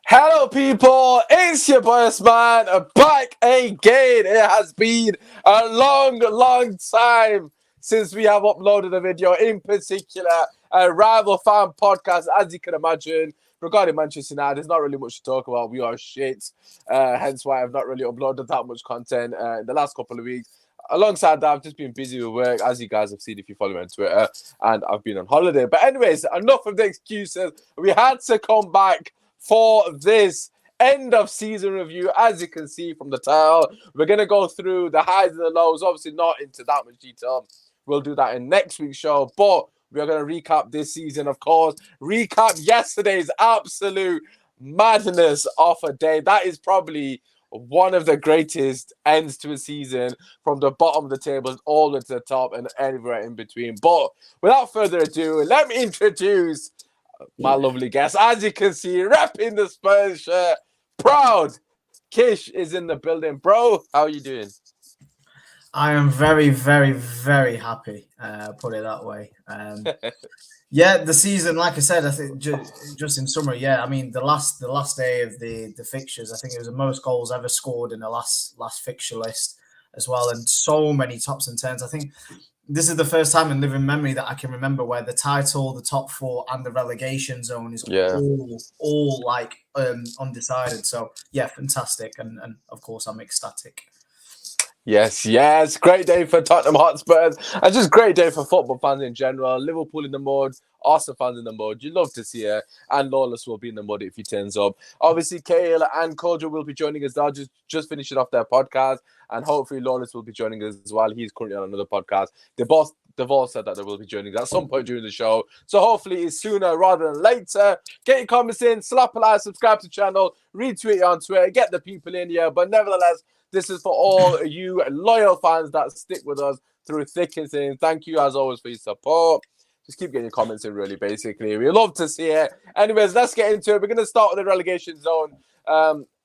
Hello, people. It's your boy man back again. It has been a long time since we have uploaded a video, in particular, a rival fan podcast. As you can imagine, regarding Manchester United, there's not really much to talk about. We are shit. Hence why I've not really uploaded that much content in the last couple of weeks. Alongside that, I've just been busy with work, as you guys have seen if you follow me on Twitter, and I've been on holiday. But anyways, enough of the excuses. We had to come back for this end of season review. As you can see from the title, we're going to go through the highs and the lows, obviously not into that much detail. We'll do that in next week's show, but we're going to recap this season, of course, recap yesterday's absolute madness of a day. That is probably one of the greatest ends to a season, from the bottom of the table all the way to the top and anywhere in between. But without further ado, let me introduce my lovely guest. As you can see, repping the Spurs shirt, proud. Kish is in the building. Bro, how are you doing? I am very happy. Put it that way. Yeah, the season, like I said, I think just in summary, yeah. I mean, the last day of the fixtures, I think it was the most goals ever scored in the last fixture list as well, and so many tops and tens. I think this is the first time in living memory that I can remember where the title, the top four, and the relegation zone is all like undecided. So yeah, fantastic, and of course I'm ecstatic. Yes. Great day for Tottenham Hotspurs. And just great day for football fans in general. Liverpool in the mud, Arsenal fans in the mud. You love to see it. And Lawless will be in the mud if he turns up. Obviously, Kale and Kojo will be joining us. They'll just finishing off their podcast. And hopefully Lawless will be joining us as well. He's currently on another podcast. They've all said that they will be joining us at some point during the show. So hopefully it's sooner rather than later. Get your comments in, slap a like, subscribe to the channel, retweet it on Twitter, get the people in here. But nevertheless, this is for all you loyal fans that stick with us through thick and thin. Thank you, as always, for your support. Just keep getting your comments in, really, basically. We love to see it. Anyways, let's get into it. We're going to start with the relegation zone.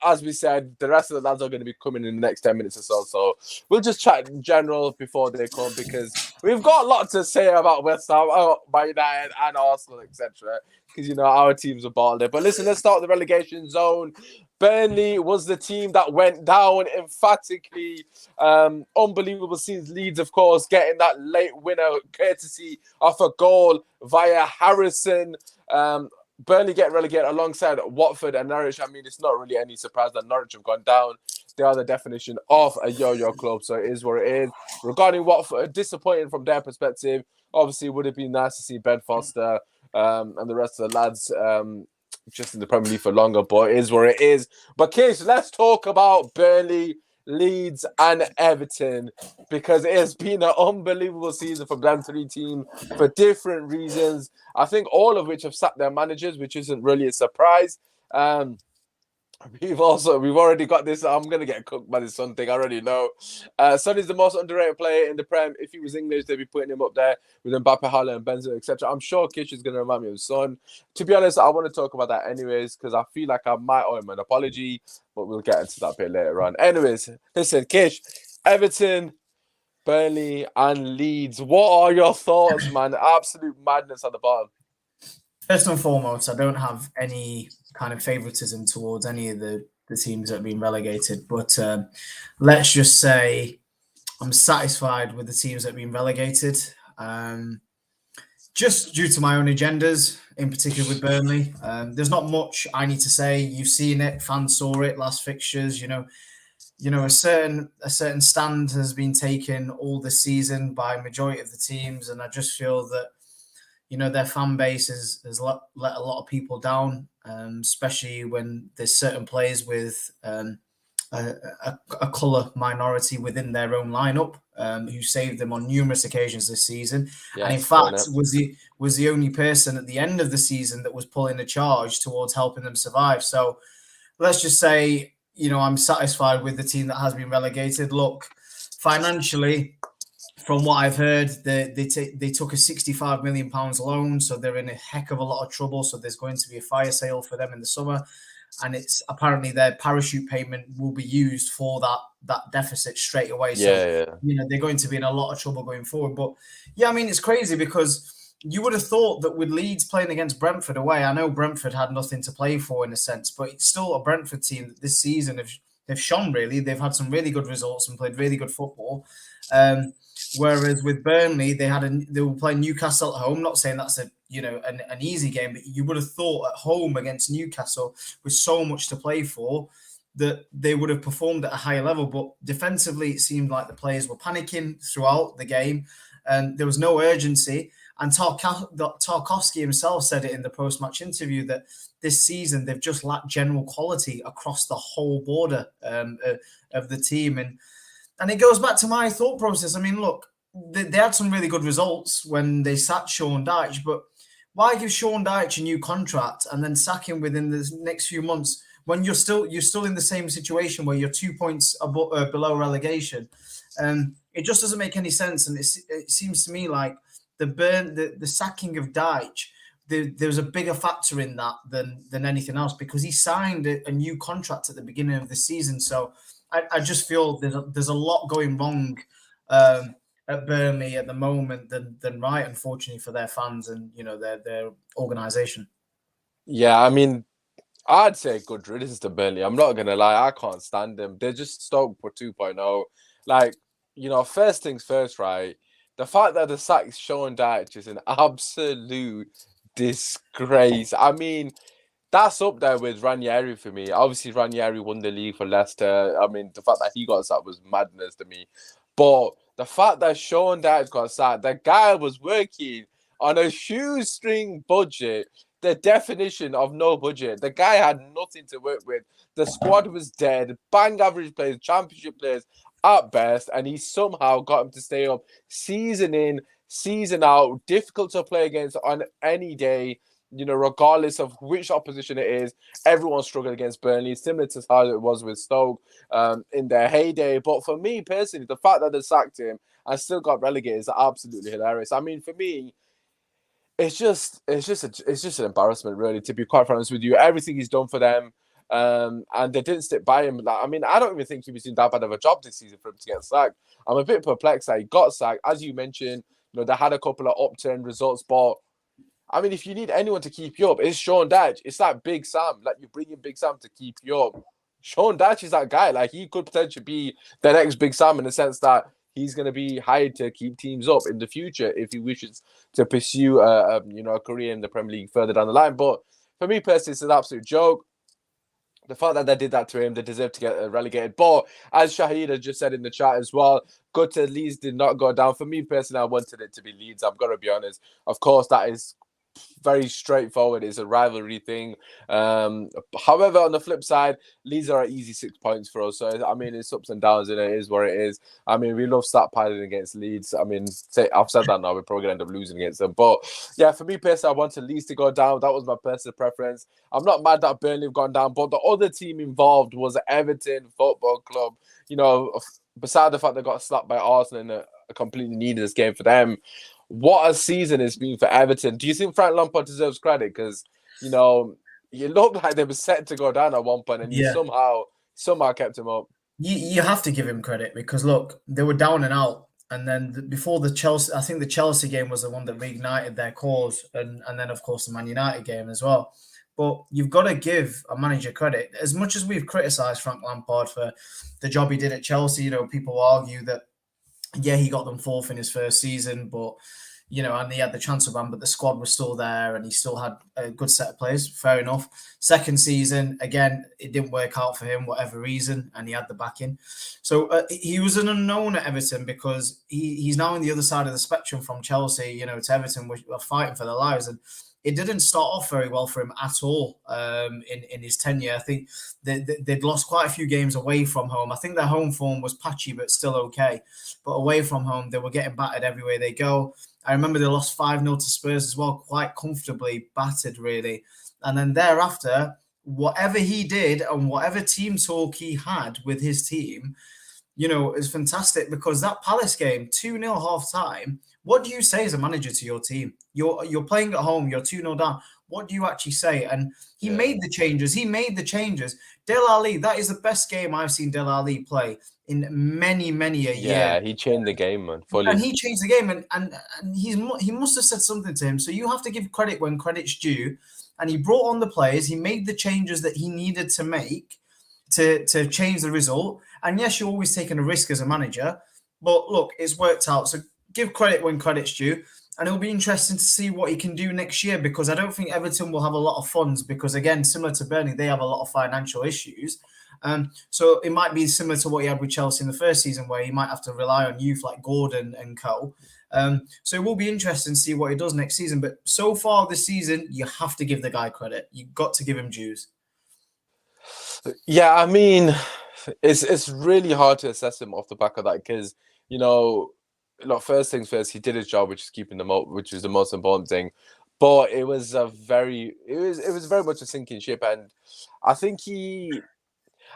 As we said, the rest of the lads are going to be coming in the next 10 minutes or so. So we'll just chat in general before they come, because we've got a lot to say about West Ham, about United and Arsenal, etc. Because, you know, our teams are bottled it. But listen, let's start with the relegation zone. Burnley was the team that went down emphatically. Unbelievable scenes. Leeds, of course, getting that late winner courtesy of a goal via Harrison. Burnley get relegated alongside Watford and Norwich. I mean, it's not really any surprise that Norwich have gone down. They are the definition of a yo-yo club, so it is what it is. Regarding Watford, disappointing from their perspective. Obviously, it would have been nice to see Ben Foster and the rest of the lads just in the Premier League for longer, but it is what it is. But Kish, let's talk about Burnley, Leeds and Everton, because it has been an unbelievable season from them three teams for different reasons. I think all of which have sacked their managers, which isn't really a surprise. We've already got this. I'm gonna get cooked by this Son thing. I already know. Son is the most underrated player in the Prem. If he was English, they'd be putting him up there with Mbappe, Haaland, Benzema, etc. I'm sure Kish is gonna remind me of Son. To be honest, I want to talk about that anyways, because I feel like I might owe him an apology, but we'll get into that bit later on. Anyways, listen, Kish, Everton, Burnley, and Leeds. What are your thoughts, man? Absolute madness at the bottom. First and foremost, I don't have any kind of favoritism towards any of the teams that have been relegated, but let's just say I'm satisfied with the teams that have been relegated, just due to my own agendas, in particular with Burnley. There's not much I need to say. You've seen it, fans saw it, last fixtures, you know, a certain stand has been taken all this season by majority of the teams, and I just feel that, you know, their fan base has let a lot of people down, especially when there's certain players with a colour minority within their own lineup who saved them on numerous occasions this season. Yes, and in fact, was the only person at the end of the season that was pulling a charge towards helping them survive. So let's just say, you know, I'm satisfied with the team that has been relegated. Look, financially, from what I've heard, they took a £65 million loan, so they're in a heck of a lot of trouble. So there's going to be a fire sale for them in the summer, and it's apparently their parachute payment will be used for that deficit straight away. So you know, they're going to be in a lot of trouble going forward. But yeah, I mean, it's crazy because you would have thought that with Leeds playing against Brentford away, I know Brentford had nothing to play for in a sense, but it's still a Brentford team that this season have shone really. They've had some really good results and played really good football. Whereas with Burnley, they were playing Newcastle at home. Not saying that's an easy game, but you would have thought at home against Newcastle with so much to play for that they would have performed at a higher level. But defensively, it seemed like the players were panicking throughout the game, and there was no urgency. And Tarkowski himself said it in the post-match interview that this season they've just lacked general quality across the whole border of the team. And it goes back to my thought process. I mean, look, they had some really good results when they sacked Sean Dyche, but why give Sean Dyche a new contract and then sack him within the next few months when you're still in the same situation where you're 2 points below relegation? It just doesn't make any sense. And it seems to me like the sacking of Dyche, there was a bigger factor in that than anything else, because he signed a new contract at the beginning of the season. So I just feel there's a lot going wrong at Burnley at the moment than right, unfortunately for their fans and their organisation. Yeah, I mean, I'd say good riddance to Burnley. I'm not gonna lie, I can't stand them. They're just Stoke for 2.0. Like, first things first, right? The fact that the sacked Sean Dyche is an absolute disgrace. I mean, that's up there with Ranieri for me. Obviously, Ranieri won the league for Leicester. I mean, the fact that he got sacked was madness to me. But the fact that Sean Dyche got sacked, the guy was working on a shoestring budget, the definition of no budget. The guy had nothing to work with. The squad was dead, bang average players, championship players at best, and he somehow got him to stay up season in, season out, difficult to play against on any day. Regardless of which opposition it is, everyone struggled against Burnley, similar to how it was with Stoke in their heyday. But for me personally, the fact that they sacked him and still got relegated is absolutely hilarious. I mean, for me, it's just an embarrassment, really, to be quite honest with you. Everything he's done for them, and they didn't stick by him. Like, I mean, I don't even think he was doing that bad of a job this season for him to get sacked. I'm a bit perplexed that he got sacked. As you mentioned, they had a couple of upturn results, but I mean, if you need anyone to keep you up, it's Sean Dyche. It's like Big Sam. Like, you bring in Big Sam to keep you up. Sean Dyche is that guy. Like, he could potentially be the next Big Sam in the sense that he's going to be hired to keep teams up in the future if he wishes to pursue a career in the Premier League further down the line. But for me personally, it's an absolute joke. The fact that they did that to him, they deserve to get relegated. But as Shahid has just said in the chat as well, good to Leeds did not go down. For me personally, I wanted it to be Leeds. I'm going to be honest. Of course, that is very straightforward. It's a rivalry thing. However, on the flip side, Leeds are an easy 6 points for us. So, I mean, it's ups and downs, and it is what it is. I mean, we love stockpiling against Leeds. I mean, I've said that now. We're probably going to end up losing against them. But, yeah, for me personally, I wanted Leeds to go down. That was my personal preference. I'm not mad that Burnley have gone down, but the other team involved was Everton Football Club. Beside the fact they got slapped by Arsenal in a completely needless game for them, what a season it's been for Everton. Do you think Frank Lampard deserves credit? Because, you looked like they were set to go down at one point, and you somehow kept him up. You have to give him credit because, look, they were down and out. And then before the Chelsea, I think the Chelsea game was the one that reignited their cause. And then, of course, the Man United game as well. But you've got to give a manager credit. As much as we've criticised Frank Lampard for the job he did at Chelsea, people argue that, yeah, he got them fourth in his first season, but, and he had the transfer ban, but the squad was still there and he still had a good set of players. Fair enough. Second season, again, it didn't work out for him, whatever reason, and he had the backing. So he was an unknown at Everton because he's now on the other side of the spectrum from Chelsea, to Everton, which are fighting for their lives. And it didn't start off very well for him at all in his tenure. I think they'd lost quite a few games away from home. I think their home form was patchy, but still okay. But away from home, they were getting battered everywhere they go. I remember they lost 5-0 to Spurs as well, quite comfortably battered, really. And then thereafter, whatever he did and whatever team talk he had with his team, is fantastic because that Palace game, 2-0 half-time, what do you say as a manager to your team? You're playing at home, you're 2-0 down. what do you actually say? And he Yeah. made the changes. Dele Alli, that is the best game I've seen Dele Alli play in many, many a year. Yeah, he changed the game, man, fully. And he changed the game, and he must have said something to him. So you have to give credit when credit's due. And he brought on the players. He made the changes that he needed to make to change the result. And yes, you're always taking a risk as a manager, but look, it's worked out. So give credit when credit's due. And it'll be interesting to see what he can do next year, because I don't think Everton will have a lot of funds, because again, similar to Burnley, they have a lot of financial issues. So it might be similar to what he had with Chelsea in the first season, where he might have to rely on youth like Gordon and co. So it will be interesting to see what he does next season. But so far this season, you have to give the guy credit. You've got to give him dues. Yeah, I mean, it's really hard to assess him off the back of that, because, you know, look, first things first, he did his job, which is keeping them up, which is the most important thing. But it was very much a sinking ship, and I think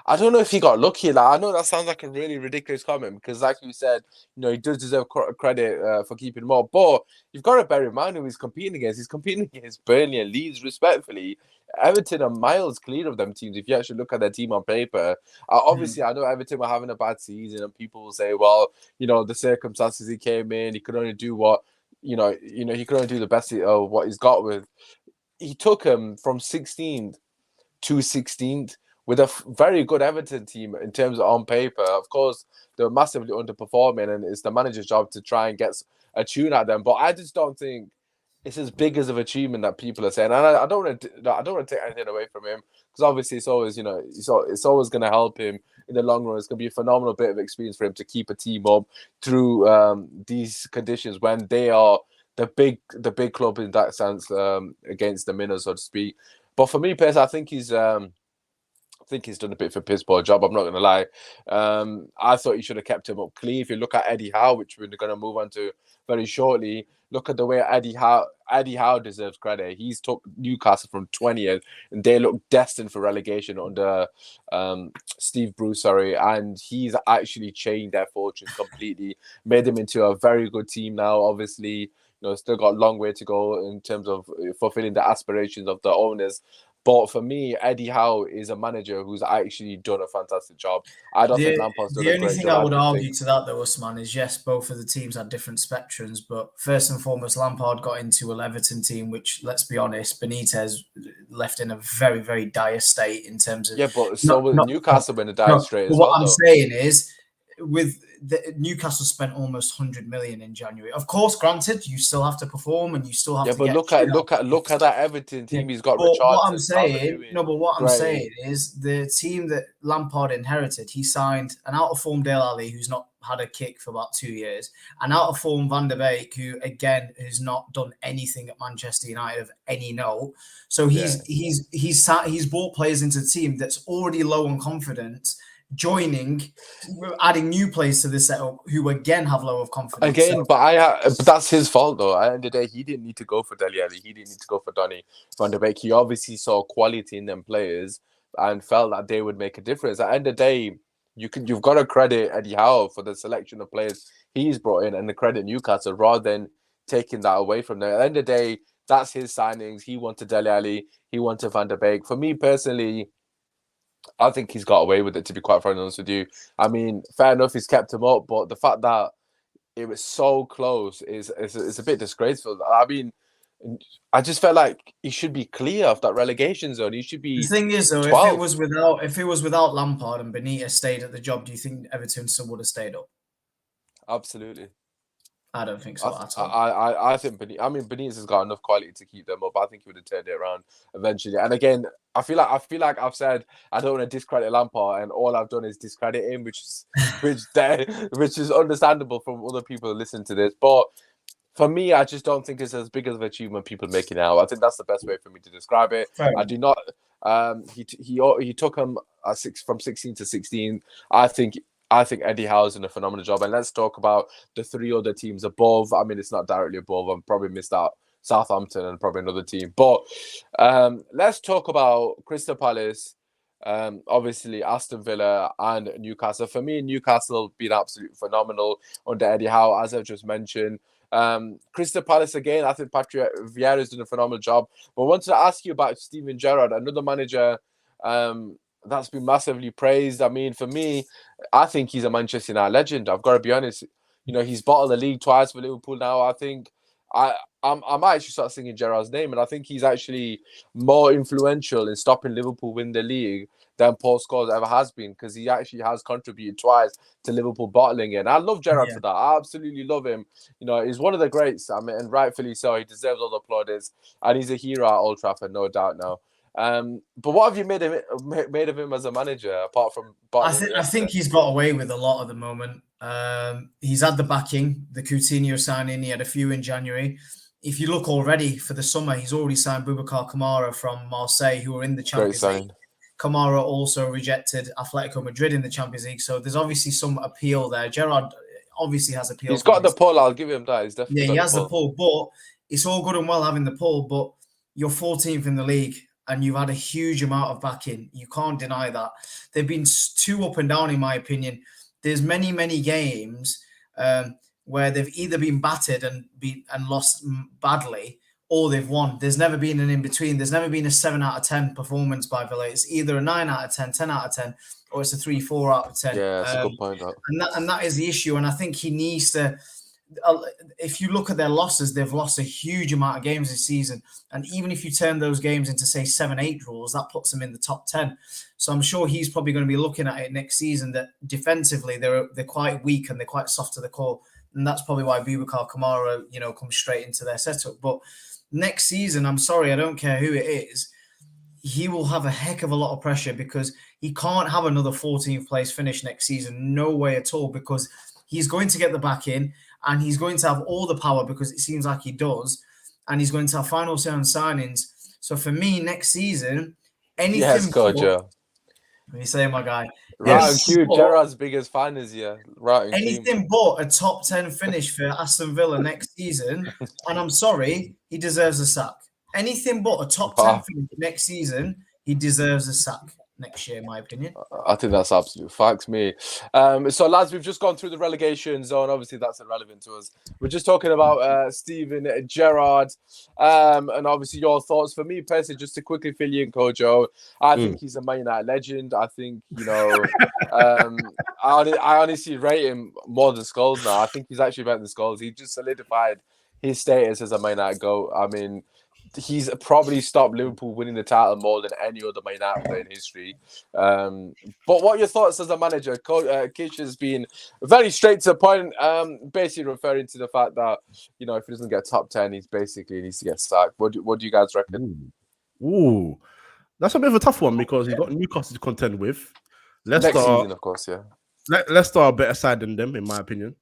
I don't know if he got lucky. Like, I know that sounds like a really ridiculous comment, because, like you said, you know, he does deserve credit for keeping him up. But you've got to bear in mind who he's competing against. He's competing against Burnley and Leeds, respectfully. Everton are miles clear of them teams if you actually look at their team on paper. Obviously, I know Everton were having a bad season, and people will say, well, you know, the circumstances he came in, he could only do what, he could only do the best of what he's got with. He took him from 16th to 16th with a very good Everton team in terms of on paper. Of course, they're massively underperforming, and it's the manager's job to try and get a tune at them. But I just don't think it's as big as of achievement that people are saying. And I don't want to take anything away from him, because obviously it's always, it's always going to help him in the long run. It's going to be a phenomenal bit of experience for him to keep a team up through these conditions when they are the big club in that sense, against the minnows, so to speak. But for me personally, I think he's done a bit of a piss poor job. I'm not going to lie. I thought he should have kept him up clean. If you look at Eddie Howe, which we're going to move on to very shortly, look at the way Eddie Howe deserves credit. He's took Newcastle from 20th, and they look destined for relegation under Steve Bruce, and he's actually changed their fortunes completely, made them into a very good team now. Obviously, still got a long way to go in terms of fulfilling the aspirations of the owners. But for me, Eddie Howe is a manager who's actually done a fantastic job. I don't think Lampard's done a great job. The only thing I would argue to that, though, Usman, is yes, both of the teams had different spectrums. But first and foremost, Lampard got into an Everton team, which, let's be honest, Benitez left in a very, very dire state in terms of... Yeah, but so will Newcastle in a dire state as well. What I'm saying is, with Newcastle spent almost 100 million in January. Of course, granted, you still have to perform and you still have to. Yeah, but look at that Everton team. He's got Richardson. What I'm saying is the team that Lampard inherited. He signed an out of form Dele Alli, who's not had a kick for about 2 years, an out of form Van der Beek, who again has not done anything at Manchester United of any note. So he's brought players into the team that's already low on confidence, adding new players to this setup who again have low of confidence. But that's his fault though. At the end of the day, he didn't need to go for Dele Alli. He didn't need to go for Donny Van der Beek. He obviously saw quality in them players and felt that they would make a difference. At the end of the day, you've got to credit Eddie Howe for the selection of players he's brought in, and the credit Newcastle rather than taking that away from them. At the end of the day, that's his signings. He wanted Dele Alli. He wanted Van der Beek. For me personally, I think he's got away with it, to be quite frank honest with you. I mean, fair enough, he's kept him up, but the fact that it was so close is a bit disgraceful. I mean, I just felt like he should be clear of that relegation zone. He should be. The thing is, though, 12. if it was without Lampard and Benitez stayed at the job, do you think Everton still would have stayed up? Absolutely. I don't think so at all. I think Benitez has got enough quality to keep them up. I think he would have turned it around eventually. And again, I feel like I've said I don't want to discredit Lampard, and all I've done is discredit him, which is understandable from other people who listen to this. But for me, I just don't think it's as big of an achievement people make it now. I think that's the best way for me to describe it. I do not. He took him from 16 to 16. I think Eddie Howe's done a phenomenal job. And let's talk about the three other teams above. I mean, it's not directly above. I've probably missed out Southampton and probably another team. But let's talk about Crystal Palace, obviously Aston Villa and Newcastle. For me, Newcastle been absolutely phenomenal under Eddie Howe, as I've just mentioned. Crystal Palace again, I think Patrick Vieira's done a phenomenal job. But I wanted to ask you about Steven Gerrard, another manager that's been massively praised. I mean, for me, I think he's a Manchester United legend. I've got to be honest. He's bottled the league twice for Liverpool now. I think I might actually start singing Gerrard's name, and I think he's actually more influential in stopping Liverpool win the league than Paul Scholes ever has been, because he actually has contributed twice to Liverpool bottling it. And I love Gerrard for that. I absolutely love him. He's one of the greats. I mean, and rightfully so. He deserves all the plaudits, and he's a hero at Old Trafford, no doubt now. But what have you made of him as a manager, apart from bottling I think he's got away with a lot at the moment. He's had the backing, the Coutinho signing. He had a few in January. If you look already for the summer, he's already signed Boubacar Kamara from Marseille, who were in the Champions League. Kamara also rejected Atletico Madrid in the Champions League. So there's obviously some appeal there. Gerrard obviously has appeal. He's got the pull. I'll give him that. He's definitely he has the pull. But it's all good and well having the pull, but you're 14th in the league and you've had a huge amount of backing. You can't deny that. They've been too up and down, in my opinion. There's many, many games where they've either been battered and lost badly, or they've won. There's never been an in-between. There's never been a 7 out of 10 performance by Villa. It's either a 9 out of 10, 10 out of 10, or it's a 3, 4 out of 10. Yeah, that's a good point. And that is the issue. And I think he needs to... If you look at their losses, they've lost a huge amount of games this season. And even if you turn those games into, say, 7-8 draws, that puts them in the top 10. So I'm sure he's probably going to be looking at it next season that defensively they're quite weak and they're quite soft to the core. And that's probably why Boubacar Kamara, comes straight into their setup. But next season, I'm sorry, I don't care who it is, he will have a heck of a lot of pressure because he can't have another 14th place finish next season. No way at all, because he's going to get the back in and he's going to have all the power because it seems like he does. And he's going to have final say on signings. So for me, next season, anything... Yes, God, yeah. What are you saying, my guy? Right, cute. Gerrard's biggest fan is right. Anything but a top 10 finish for Aston Villa next season, and I'm sorry, he deserves a sack. Anything but a top 10 finish next season, he deserves a sack next year, in my opinion. I think that's absolute facts, me. So, lads, we've just gone through the relegation zone. Obviously, that's irrelevant to us. We're just talking about Steven Gerrard, and obviously your thoughts. For me, personally, just to quickly fill you in, Kojo, I think he's a Man United legend. I think, I honestly rate him more than Scholes now. I think he's actually better than Scholes. He just solidified his status as a Man United GOAT. I mean, he's probably stopped Liverpool winning the title more than any other Man United player in history. But what are your thoughts as a manager? Kish has been very straight to the point, basically referring to the fact that, if he doesn't get top 10, he basically needs to get sacked. What do you guys reckon? Ooh. That's a bit of a tough one because he's got Newcastle to contend with. Leicester, next season, of course, yeah. Leicester are a better side than them, in my opinion.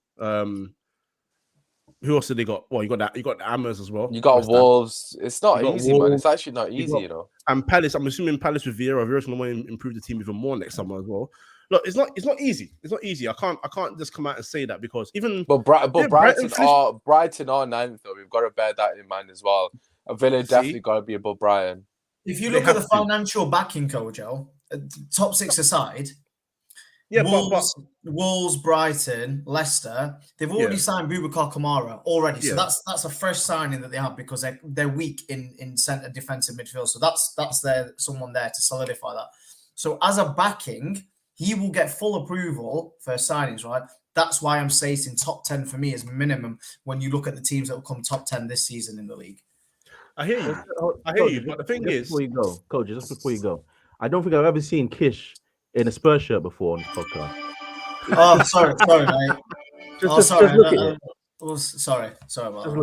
Who else did they got? Well, you got the Hammers as well. You got Wolves. It's not easy, man. It's actually not easy, And Palace, I'm assuming Palace with Vieira. Vieira's going to want to improve the team even more next summer as well. Look, it's not easy. It's not easy. I can't just come out and say that because even Brighton are ninth though. We've got to bear that in mind as well. Villa definitely got to be above Brighton. If you look at the financial backing, Kojo, top 6 aside. Yeah, Wolves, Brighton, Leicester, they've already signed Boubacar Kamara already. So that's a fresh signing that they have because they're weak in centre defensive midfield. So that's someone there to solidify that. So as a backing, he will get full approval for signings, right? That's why I'm stating top 10 for me is minimum when you look at the teams that will come top 10 this season in the league. I hear you. But the thing is... Before you go, Coach, just before you go, I don't think I've ever seen Kish in a Spurs shirt before on this podcast. Oh, sorry, mate. Just look at it. Sorry about that.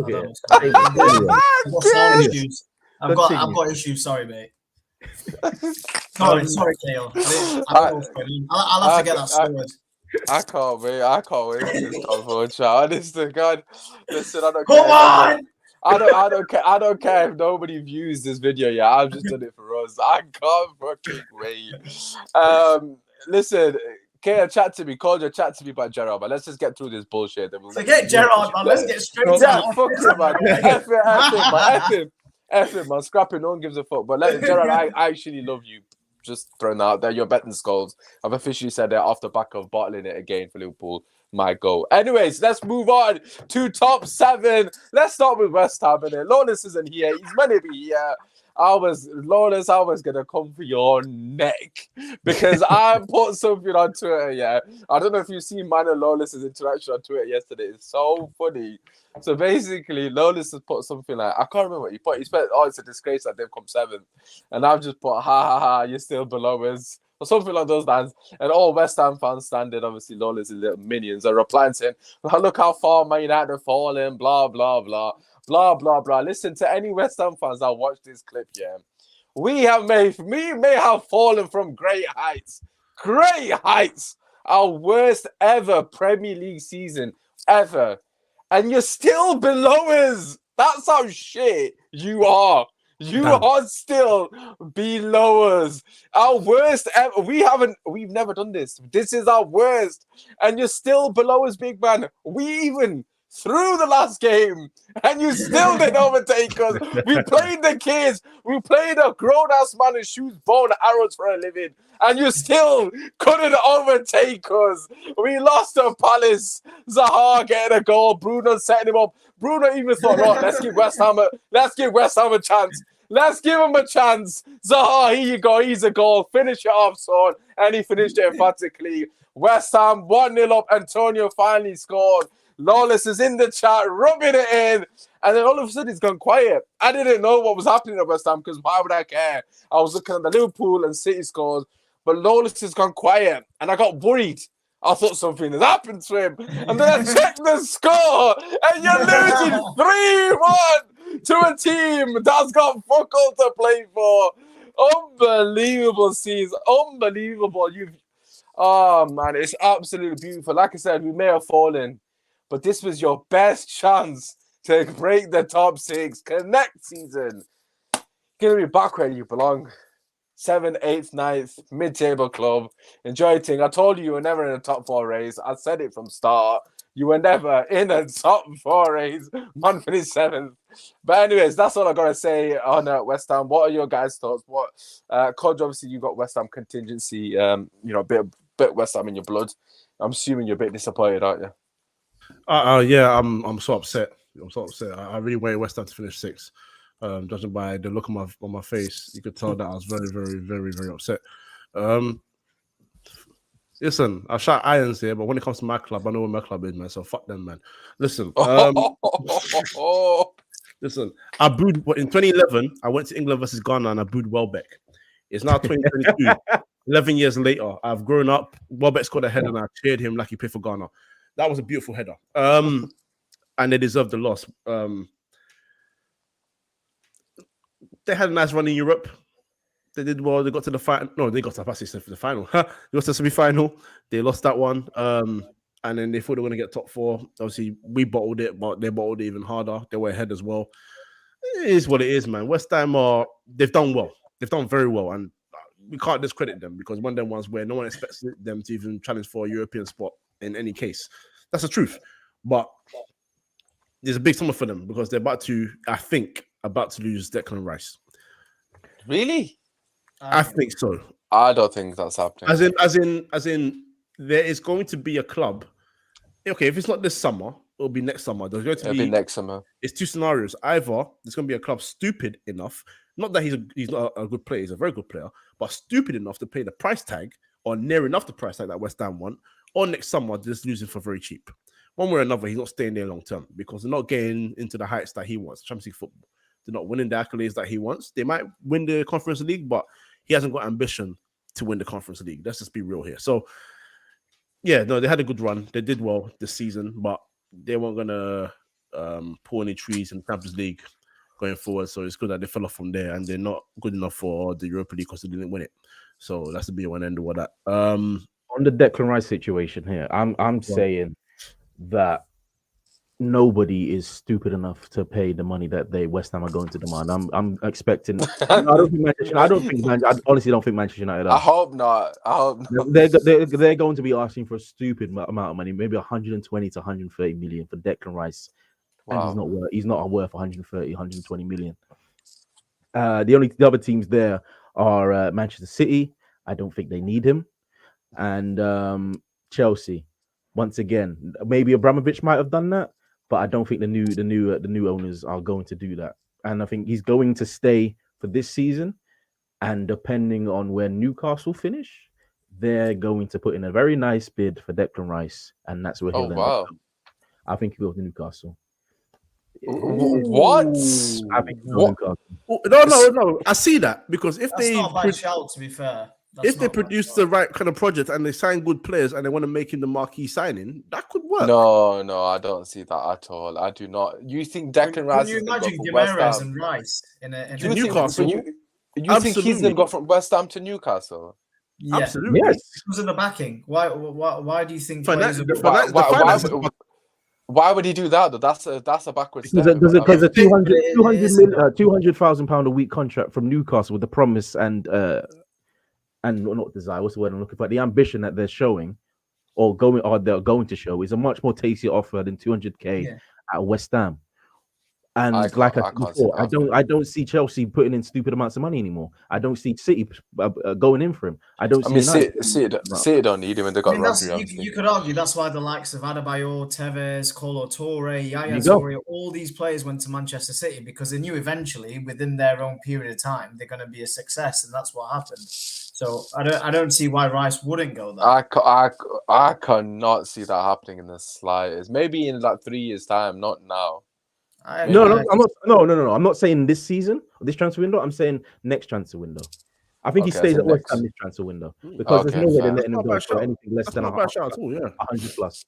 I've got issues. Sorry, mate. Sorry, Kale. I'll have to get that sorted. I can't wait for this convo, honestly, God. Listen, I don't care. Come on! I don't care if nobody views this video yet. I've just done it for us. I can't fucking wait. Listen, Kaya, chat to me. Call chat to me about Gerrard, but let's just get through this bullshit. Forget Gerrard, man. Let's get straight to it. Fuck him, man. F him, man. Scrap it. No one gives a fuck. But Gerrard, I actually love you. Just throwing that out there. You're betting Skulls. I've officially said it off the back of bottling it again for Liverpool. My goal. Anyways, let's move on to top 7. Let's start with West Ham. Lawless isn't here. He's meant to be here. Lawless, I was gonna come for your neck because I put something on Twitter. Yeah, I don't know if you've seen mine and Lawless's interaction on Twitter yesterday. It's so funny. So basically, Lawless has put something like, I can't remember what he put. He said, "Oh, it's a disgrace that they've come 7th," and I've just put, "Ha ha ha, you're still below us," or something like those lines. And all West Ham fans standing, obviously, Lawless' little minions are replying saying, "Look how far Man United have fallen." Blah blah blah. Blah, blah, blah. Listen, to any West Ham fans that watch this clip, yeah, we may have fallen from great heights. Great heights. Our worst ever Premier League season ever. And you're still below us. That's how shit you are. You are still below us. Our worst ever. We've never done this. This is our worst. And you're still below us, big man. We even through the last game, and you still didn't overtake us. We played the kids. We played a grown-ass man who shoots bow and arrows for a living, and you still couldn't overtake us. We lost to Palace. Zaha getting a goal. Bruno setting him up. Bruno even thought, "Right, let's give West Ham a chance. Let's give him a chance." Zaha, here you go. He's a goal. Finish it off, son. And he finished it emphatically. West Ham 1-0 up. Antonio finally scored. Lawless is in the chat, rubbing it in, and then all of a sudden it's gone quiet. I didn't know what was happening at West Ham because why would I care? I was looking at the Liverpool and City scores, but Lawless has gone quiet, and I got worried. I thought something has happened to him, and then I checked the score, and you're losing 3-1 to a team that's got fuck all to play for. Unbelievable scenes, unbelievable. Oh man, it's absolutely beautiful. Like I said, we may have fallen, but this was your best chance to break the top 6. Connect season. You're going to be back where you belong. 7th, 8th, 9th, mid-table club. Enjoy it. I told you were never in a top 4 race. I said it from start. You were never in a top 4 race. Man finished 7th. But anyways, that's all I got to say on West Ham. What are your guys' thoughts? Coach, obviously you got West Ham contingency, a bit West Ham in your blood. I'm assuming you're a bit disappointed, aren't you? Yeah, I'm so upset. I really wanted West Ham to finish 6th. Judging by the look on my face, you could tell that I was very, very, very, very upset. Listen, I shout irons here, but when it comes to my club, I know where my club is, man. So fuck them, man. Listen, listen. I booed in 2011. I went to England versus Ghana and I booed Welbeck. It's now 2022. 11 years later, I've grown up. Welbeck scored a header and I cheered him like he played for Ghana. That was a beautiful header. And they deserved the loss. They had a nice run in Europe. They did well. They got to the final. No, they got to the final. They got to the semi-final. They lost that one. And then they thought they were going to get top 4. Obviously, we bottled it, but they bottled it even harder. They were ahead as well. It is what it is, man. West Ham they've done well. They've done very well. And we can't discredit them because one of them ones where no one expects them to even challenge for a European spot in any case. That's the truth. But there's a big summer for them because they're about to lose Declan Rice. Really? I think so. I don't think that's happening. As in, there is going to be a club. Okay, if it's not this summer, it'll be next summer. It'll be next summer. It's 2 scenarios. Either there's going to be a club stupid enough, not that he's not a good player, he's a very good player, but stupid enough to pay the price tag or near enough the price tag that West Ham want, or next summer just losing for very cheap. One way or another, he's not staying there long term because they're not getting into the heights that he wants. Champions League football. They're not winning the accolades that he wants. They might win the Conference League, but he hasn't got ambition to win the Conference League. Let's just be real here. So, yeah, no, they had a good run. They did well this season, but they weren't going to pull any trees in the Champions League going forward. So it's good that they fell off from there, and they're not good enough for the Europa League because they didn't win it. So that's the be-all and end-all of that. On the Declan Rice situation here, I'm saying that nobody is stupid enough to pay the money that West Ham are going to demand. I'm expecting. I honestly don't think Manchester United are. I hope not. They're going to be asking for a stupid amount of money, maybe 120 to 130 million for Declan Rice. Wow. And he's not worth 130, 120 million. The other teams there are Manchester City. I don't think they need him, and Chelsea. Once again, maybe Abramovich might have done that, but I don't think the new owners are going to do that. And I think he's going to stay for this season. And depending on where Newcastle finish, they're going to put in a very nice bid for Declan Rice, and that's where he'll end up. I think he'll go to Newcastle. What? I think he'll go Newcastle. No. I see that because if that's not a bad shout, to be fair. If they produce the right kind of project and they sign good players and they want to make him the marquee signing, that could work. No, I don't see that at all. I do not. You think Declan Rice? Can you imagine Gimenez and Rice in Newcastle? You think he's going to go from West Ham to Newcastle? Yeah. Absolutely. Yes. Who's in the backing? Why do you think? Why would he do that? Though? That's a backward step. There's a £200,000 a week contract from Newcastle with the promise and not desire. What's the word I'm looking for? The ambition that they're showing, or they're going to show, is a much more tastier offer than 200k at West Ham. And I said before, I don't see Chelsea putting in stupid amounts of money anymore. I don't see City going in for him. City don't need him, and they got Rodri. You could argue that's why the likes of Adebayor, Tevez, Kolo Toure, Yaya Toure, all these players went to Manchester City because they knew eventually, within their own period of time, they're going to be a success, and that's what happened. So I don't see why Rice wouldn't go there. I cannot see that happening in the slightest. Maybe in like 3 years' time, not now. I'm not saying this season, this transfer window. I'm saying next transfer window. I think he stays at West Ham this transfer window because there's no way they're letting him go for anything less than 100 plus.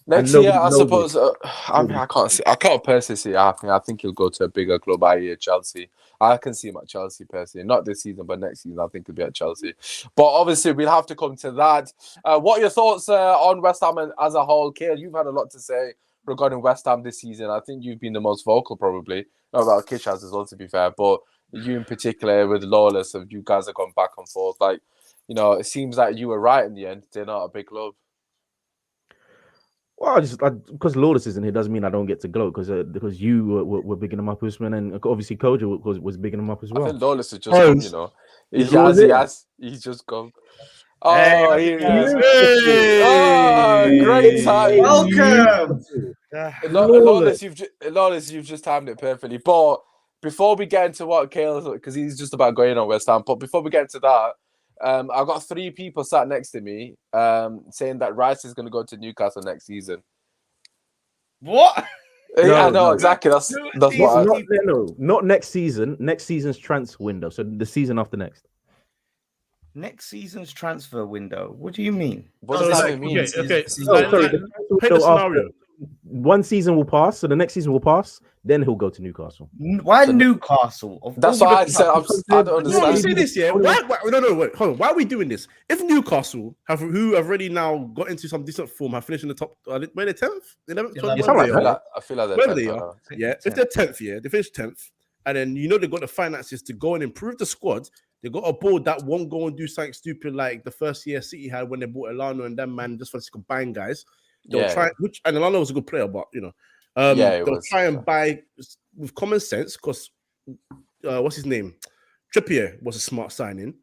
Next year, I suppose. I can't personally see it happening. I think he'll go to a bigger club, i.e. Chelsea. I can see him at Chelsea personally, not this season, but next season I think he'll be at Chelsea. But obviously, we'll have to come to that. What are your thoughts on West Ham as a whole, Kale? You've had a lot to say regarding West Ham this season. I think you've been the most vocal, probably. Not about Kish as well, to be fair, but you in particular with Lawless, you guys have gone back and forth. Like, it seems like you were right in the end. They're not a big club. Well, because Lawless isn't here doesn't mean I don't get to gloat because you were bigging him up, Usman, and obviously Kojo was bigging him up as well. I think Lawless is just come, he's just come. Oh, here he is. Oh, great time. Welcome. Lawless, you've just timed it perfectly. But before we get into what Kale's, because he's just about going on West Ham, but before we get into that, I've got 3 people sat next to me saying that Rice is going to go to Newcastle next season. What? Yeah, no, exactly. That's what. Not next season. Next season's transfer window. So the season after next. Next season's transfer window. What do you mean? What does that mean? Okay. Sorry. Paint the scenario. One season will pass, so the next season will pass. Then he'll go to Newcastle. Why Newcastle? That's why I said. I don't understand. No, you say this, yeah. Wait, hold on. Why are we doing this? If Newcastle who have already now got into some decent form, have finished in the top, where they're 10th, 11th, I feel like they're wherever they are. Yeah, if they're 10th, they finish 10th, and then they've got the finances to go and improve the squad. They got a board that won't go and do something stupid like the first year City had when they bought Elano and them man just for the sake of buying guys. They'll try, and Elano was a good player, but they'll try and buy with common sense because what's his name? Trippier was a smart signing.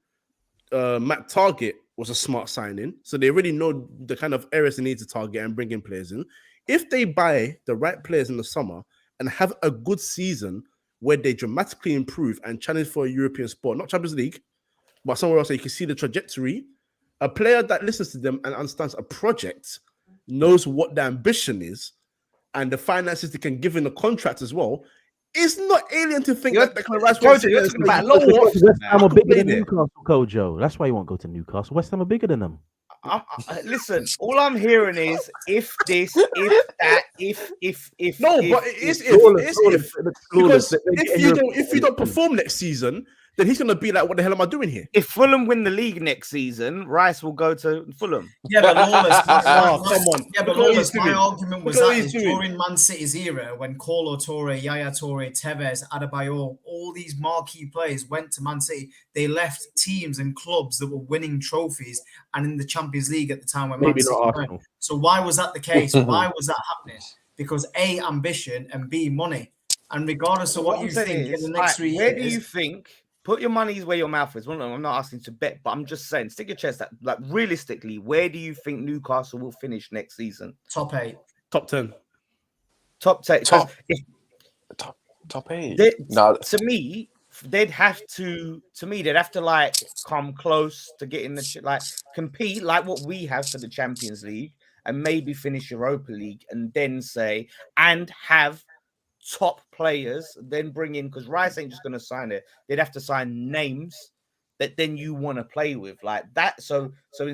Matt Target was a smart signing, so they already know the kind of areas they need to target and bring in players in. If they buy the right players in the summer and have a good season where they dramatically improve and challenge for a European spot, not Champions League, but somewhere else, so you can see the trajectory. A player that listens to them and understands a project knows what the ambition is and the finances they can give in the contract as well. It's not alien to think that Declan Rice West Ham are bigger than Newcastle, Kojo. That's why you won't go to Newcastle. West Ham are bigger than them. Listen, all I'm hearing is if this, if that, if. No, but it is if. Because if you don't perform next season, then he's going to be like, what the hell am I doing here? If Fulham win the league next season, Rice will go to Fulham. Yeah, but Lawless, come on. Yeah, but Lawless, my argument was that during Man City's era, when Kolo Toure, Yaya Toure, Tevez, Adebayor, all these marquee players went to Man City, they left teams and clubs that were winning trophies and in the Champions League at the time when Man City won. So why was that the case? Why was that happening? Because A, ambition, and B, money. And regardless of what you think in the next 3 years... Where do you think put your money where your mouth is. Well, I'm not asking you to bet, but I'm just saying, stick your chest out. Like, realistically, where do you think Newcastle will finish next season? Top 8. Top 10. Top 10. Top 8. To me, they'd have to like come close to getting the shit, like compete like what we have for the Champions League and maybe finish Europa League and then say and have top players, then bring in, because Rice ain't just going to sign it. They'd have to sign names that then you want to play with like that. So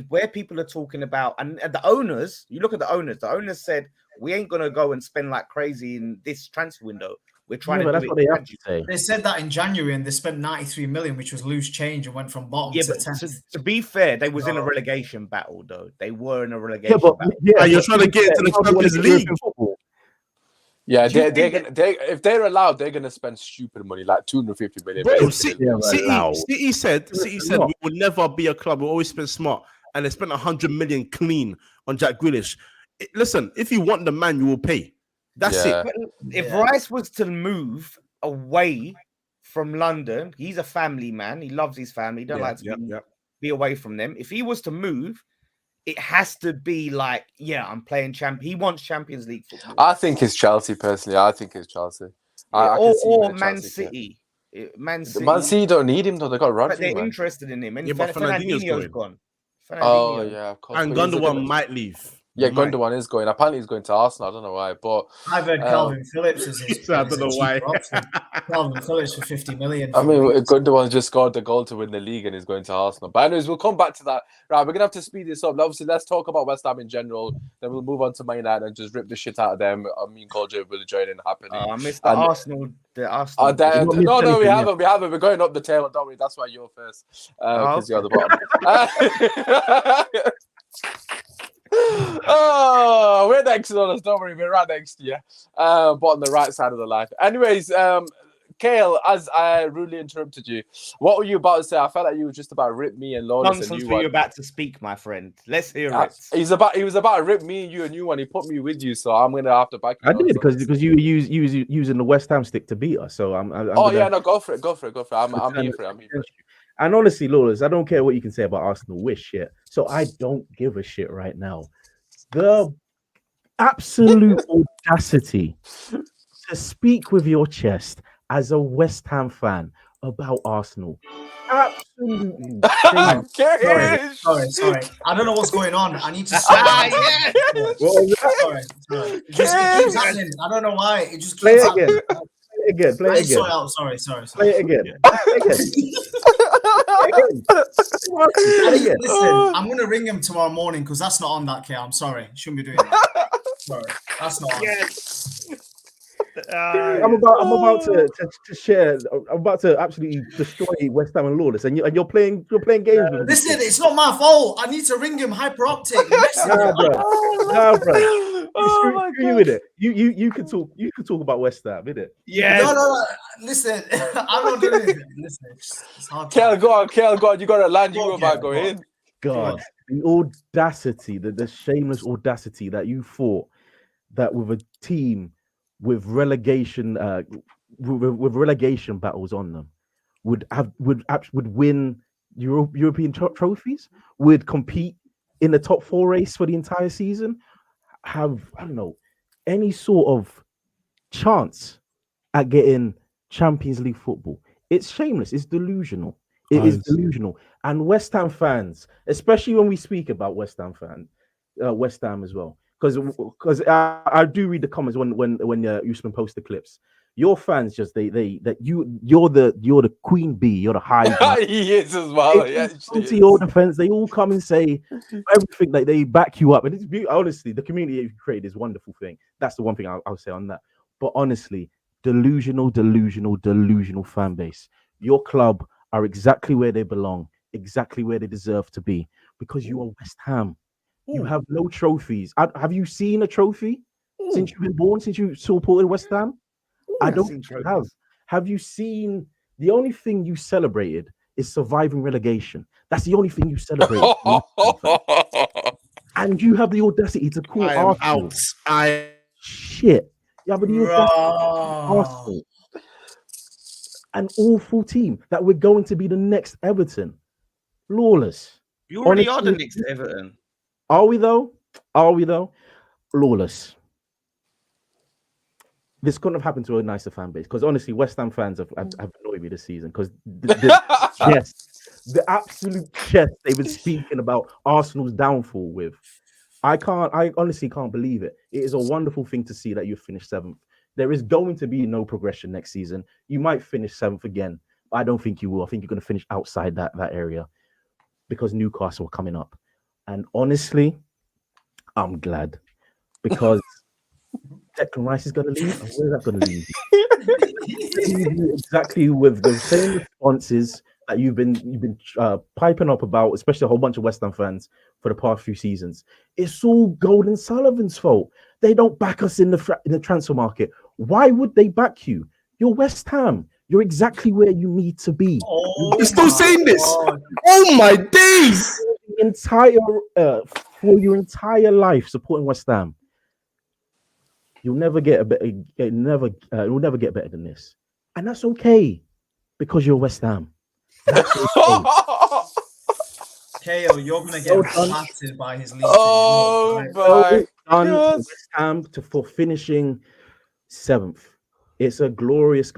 where people are talking about, and the owners, you look at the owners said, we ain't going to go and spend like crazy in this transfer window. We're trying to do it. What they have to say. They said that in January and they spent 93 million, which was loose change, and went from bottom to 10th. To be fair, they was in a relegation battle though. They were in a relegation battle. Yeah, you're trying to get into the Champions League. Yeah, if they're allowed, they're gonna spend stupid money, like 250 million. Bro, City said we will never be a club. We'll always spend smart, and they spent 100 million clean on Jack Grealish. Listen, if you want the man, you will pay. That's it. If Rice was to move away from London, he's a family man. He loves his family. He don't like to be away from them. If he was to move, it has to be like, I'm playing He wants Champions League football. I think it's Chelsea, personally. I think it's Chelsea. Or Man City. Man City don't need him, though. They got Rodri. But they're interested in him. And but Fernandinho's gone. Oh, yeah, of course. And Gundogan might leave. Yeah, Gundogan is going. Apparently, he's going to Arsenal. I don't know why, but I've heard Calvin Phillips is his. I don't know why. Calvin Phillips for 50 million. I mean, Gundogan just scored the goal to win the league, and he's going to Arsenal. But anyways, we'll come back to that. Right, we're gonna have to speed this up. Obviously, let's talk about West Ham in general. Then we'll move on to Man United and just rip the shit out of them. Me and Colger will join in happily. I missed the Arsenal. The Arsenal. No, we haven't. We haven't. We're going up the table. Don't worry. That's why you're first, because you're at the bottom. Oh, we're next on us. Don't worry, we're right next to you, but on the right side of the line. Anyways, Kale, as I rudely interrupted you, what were you about to say? I felt like you were just about to rip me and Lawrence. Nonsense for you about to speak, my friend. Let's hear it. He was about to rip me and you a new one. He put me with you, so I'm gonna have to back you. I did because you were using the West Ham stick to beat us. So I'm go for it. I'm here for it. And honestly, Lawrence, I don't care what you can say about Arsenal. We're shit. So I don't give a shit right now. The absolute audacity to speak with your chest as a West Ham fan about Arsenal. Absolutely. Sorry. I don't know what's going on. I need to say. Sorry. It just keeps happening. I don't know why. It just keeps happening. Play again. Sorry. Play it again. Listen, I'm gonna ring him tomorrow morning because that's not on that K. I'm sorry. Shouldn't be doing that. Sorry, that's not on. Yes. I'm about to share. I'm about to absolutely destroy West Ham and Lawless, and you're playing games with him. Listen, it's not my fault. I need to ring him hyperoptic. Nah, bro. Oh my God. With it. You could talk. You could talk about West Ham, innit? Yeah. No. Listen, I'm not doing it. Listen, it's hard. Kale, go on. You got to land you about going. God, the audacity, the shameless audacity that you thought that with a team with relegation, with relegation battles on them, would win European trophies, would compete in the top 4 race for the entire season, have, I don't know, any sort of chance at getting Champions League football. It's shameless. It's delusional. It is delusional. And West Ham fans, especially when we speak about West Ham as well, because I do read the comments when Usman posts the clips. Your fans you're the queen bee, you're the high. He is as well. Yeah, to your defense, they all come and say everything, like they back you up, and it's beautiful. Honestly, the community you created is a wonderful thing. That's the one thing I'll say on that. But honestly, delusional fan base. Your club are exactly where they belong, exactly where they deserve to be, because you are West Ham. You have no trophies. Have you seen a trophy since you've been born? Since you supported West Ham? I don't think you have. Have you seen? The only thing you celebrated is surviving relegation. That's the only thing you celebrated. And you have the audacity to call Arsenal shit. Yeah, but you Arsenal. an awful team that we're going to be the next Everton. Lawless. You already Honestly, are the next Everton. Are we though? Lawless. This couldn't have happened to a nicer fan base, because honestly, West Ham fans have annoyed me this season, because the absolute chest they've been speaking about Arsenal's downfall with. I honestly can't believe it. It is a wonderful thing to see that you finished 7th. There is going to be no progression next season. You might finish 7th again, but I don't think you will. I think you're going to finish outside that area, because Newcastle are coming up. And honestly, I'm glad, because Declan Rice is going to leave. And where is that going to leave? Exactly with the same responses that you've been piping up about, especially a whole bunch of West Ham fans for the past few seasons. It's all Golden Sullivan's fault. They don't back us in the transfer market. Why would they back you? You're West Ham. You're exactly where you need to be. You're still saying this? Oh my days! For your entire life supporting West Ham, you'll never get you'll never get better than this, and that's okay, because you're West Ham. KO, you're gonna get blasted by his league. Oh my God! West Ham for finishing 7th. It's a glorious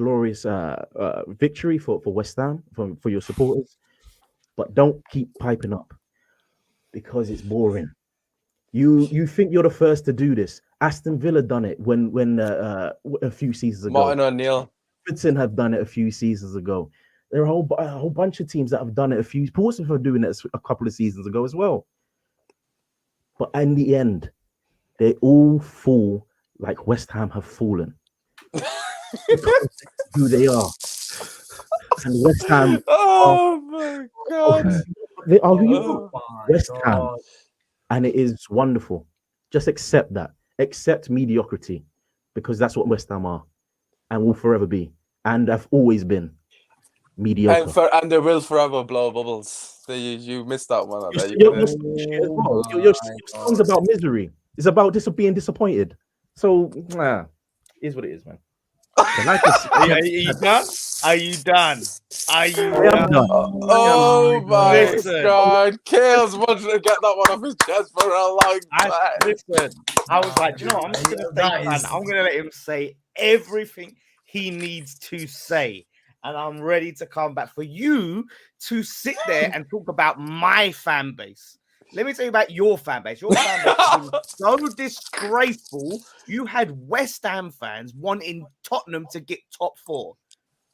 victory for West Ham, for your supporters. But don't keep piping up, because it's boring. You think you're the first to do this? Aston Villa done it when a few seasons ago. Martin O'Neill. Everton have done it a few seasons ago. There are a whole bunch of teams that have done it. Portsmouth are doing it a couple of seasons ago as well. But in the end, they all fall like West Ham have fallen. Who they are. And West Ham. Oh my God. They are who you are. West Ham. And it is wonderful. Just accept that. Accept mediocrity, because that's what West Ham are and will forever be. And have always been mediocre. And they will forever blow bubbles. You missed that one. Your song's about misery. It's about being disappointed. So, is what it is, man. Are you done? Are you done? Are you done? Oh my God. Kale's wanted to get that one off his chest for a long time. Listen, I was like, you know what? I'm just going to say, man, I'm going to let him say everything he needs to say. And I'm ready to come back for you to sit there and talk about my fan base. Let me tell you about your fan base. Your fan base is so disgraceful. You had West Ham fans wanting Tottenham to get top 4.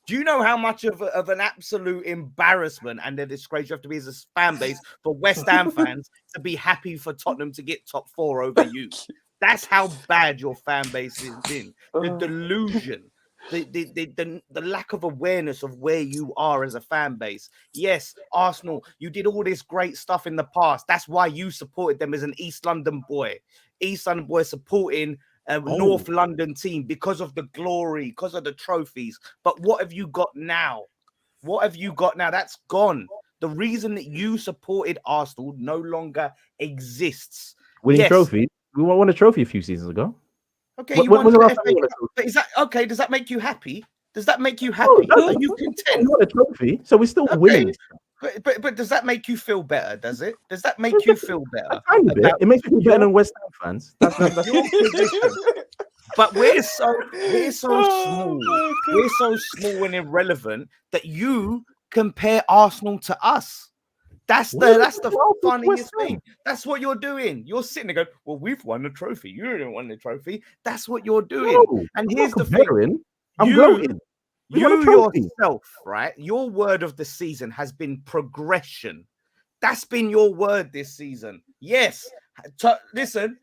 Do you know how much of an absolute embarrassment and a disgrace you have to be as a fan base for West Ham fans to be happy for Tottenham to get top 4 over you? That's how bad your fan base has been. The delusion. The lack of awareness of where you are as a fan base. Yes, Arsenal, you did all this great stuff in the past. That's why you supported them as an East London boy. East London boy supporting a North London team because of the glory, because of the trophies. But what have you got now? What have you got now? That's gone. The reason that you supported Arsenal no longer exists. Winning trophy. We won a trophy a few seasons ago. Okay, you want is that okay? Does that make you happy? Does that make you happy? Are you content? We won a trophy, so we're still winning. But does that make you feel better? Does it? Does that make you feel better? It makes me feel better than West Ham fans. That's your position. But we're so small. We're so small and irrelevant that you compare Arsenal to us. That's the funniest thing. That's what you're doing. You're sitting there going, well, we've won the trophy. You didn't win the trophy. That's what you're doing. No, and here's the thing. I'm gloating. You yourself, right? Your word of the season has been progression. That's been your word this season. Yes. Listen,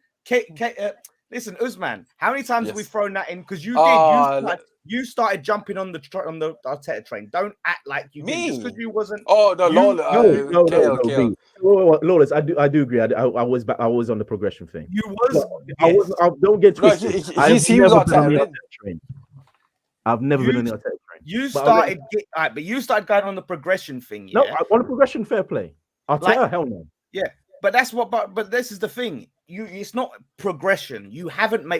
listen, Usman, how many times have we thrown that in? Because you did. You started jumping on the Arteta train. Don't act like you did just because you wasn't. Oh no, no, Lawless. I do agree. I was on the progression thing. You was. I don't get twisted. He was on the Arteta train. I've never been on the Arteta train. You started, but you started going on the progression thing. Yeah? No, on the progression, fair play. Arteta, hell no. Yeah, but that's what. But this is the thing. It's not progression.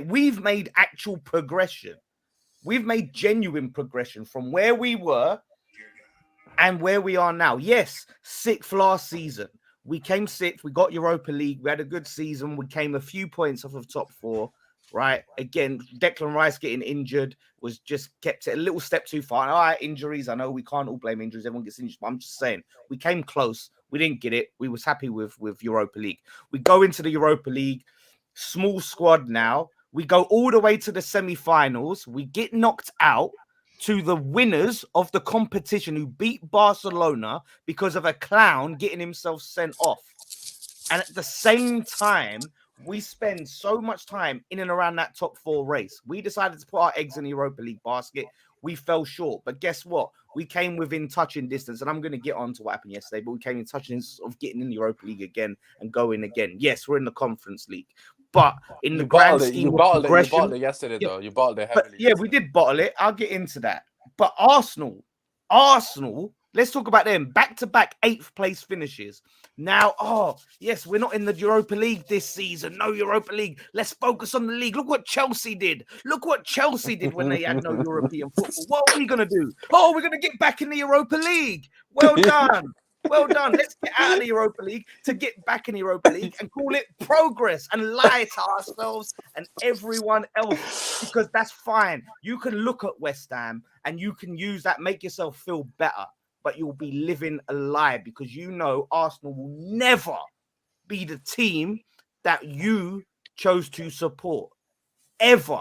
We've made actual progression. We've made genuine progression from where we were and where we are now. Yes, 6th last season. We came 6th. We got Europa League. We had a good season. We came a few points off of top 4. Right. Again, Declan Rice getting injured was just kept it a little step too far. All right, injuries. I know we can't all blame injuries. Everyone gets injured. But I'm just saying we came close. We didn't get it. We was happy with Europa League. We go into the Europa League, small squad now. We go all the way to the semi-finals. We get knocked out to the winners of the competition who beat Barcelona because of a clown getting himself sent off. And at the same time, we spend so much time in and around that top 4 race. We decided to put our eggs in the Europa League basket. We fell short. But guess what? We came within touching distance. And I'm going to get on to what happened yesterday. But we came in touching distance of getting in the Europa League again and going again. Yes, we're in the Conference League. But in the grand scheme of progression... You bottled it yesterday, though. You bottled it heavily. Yeah, we did bottle it. I'll get into that. But Arsenal... Let's talk about them. Back-to-back 8th place finishes. Now, yes, we're not in the Europa League this season. No Europa League. Let's focus on the league. Look what Chelsea did. Look what Chelsea did when they had no European football. What are we going to do? Oh, we're going to get back in the Europa League. Well done. Well done. Let's get out of the Europa League to get back in the Europa League and call it progress and lie to ourselves and everyone else, because that's fine. You can look at West Ham and you can use that, make yourself feel better. But you'll be living a lie because you know Arsenal will never be the team that you chose to support, ever.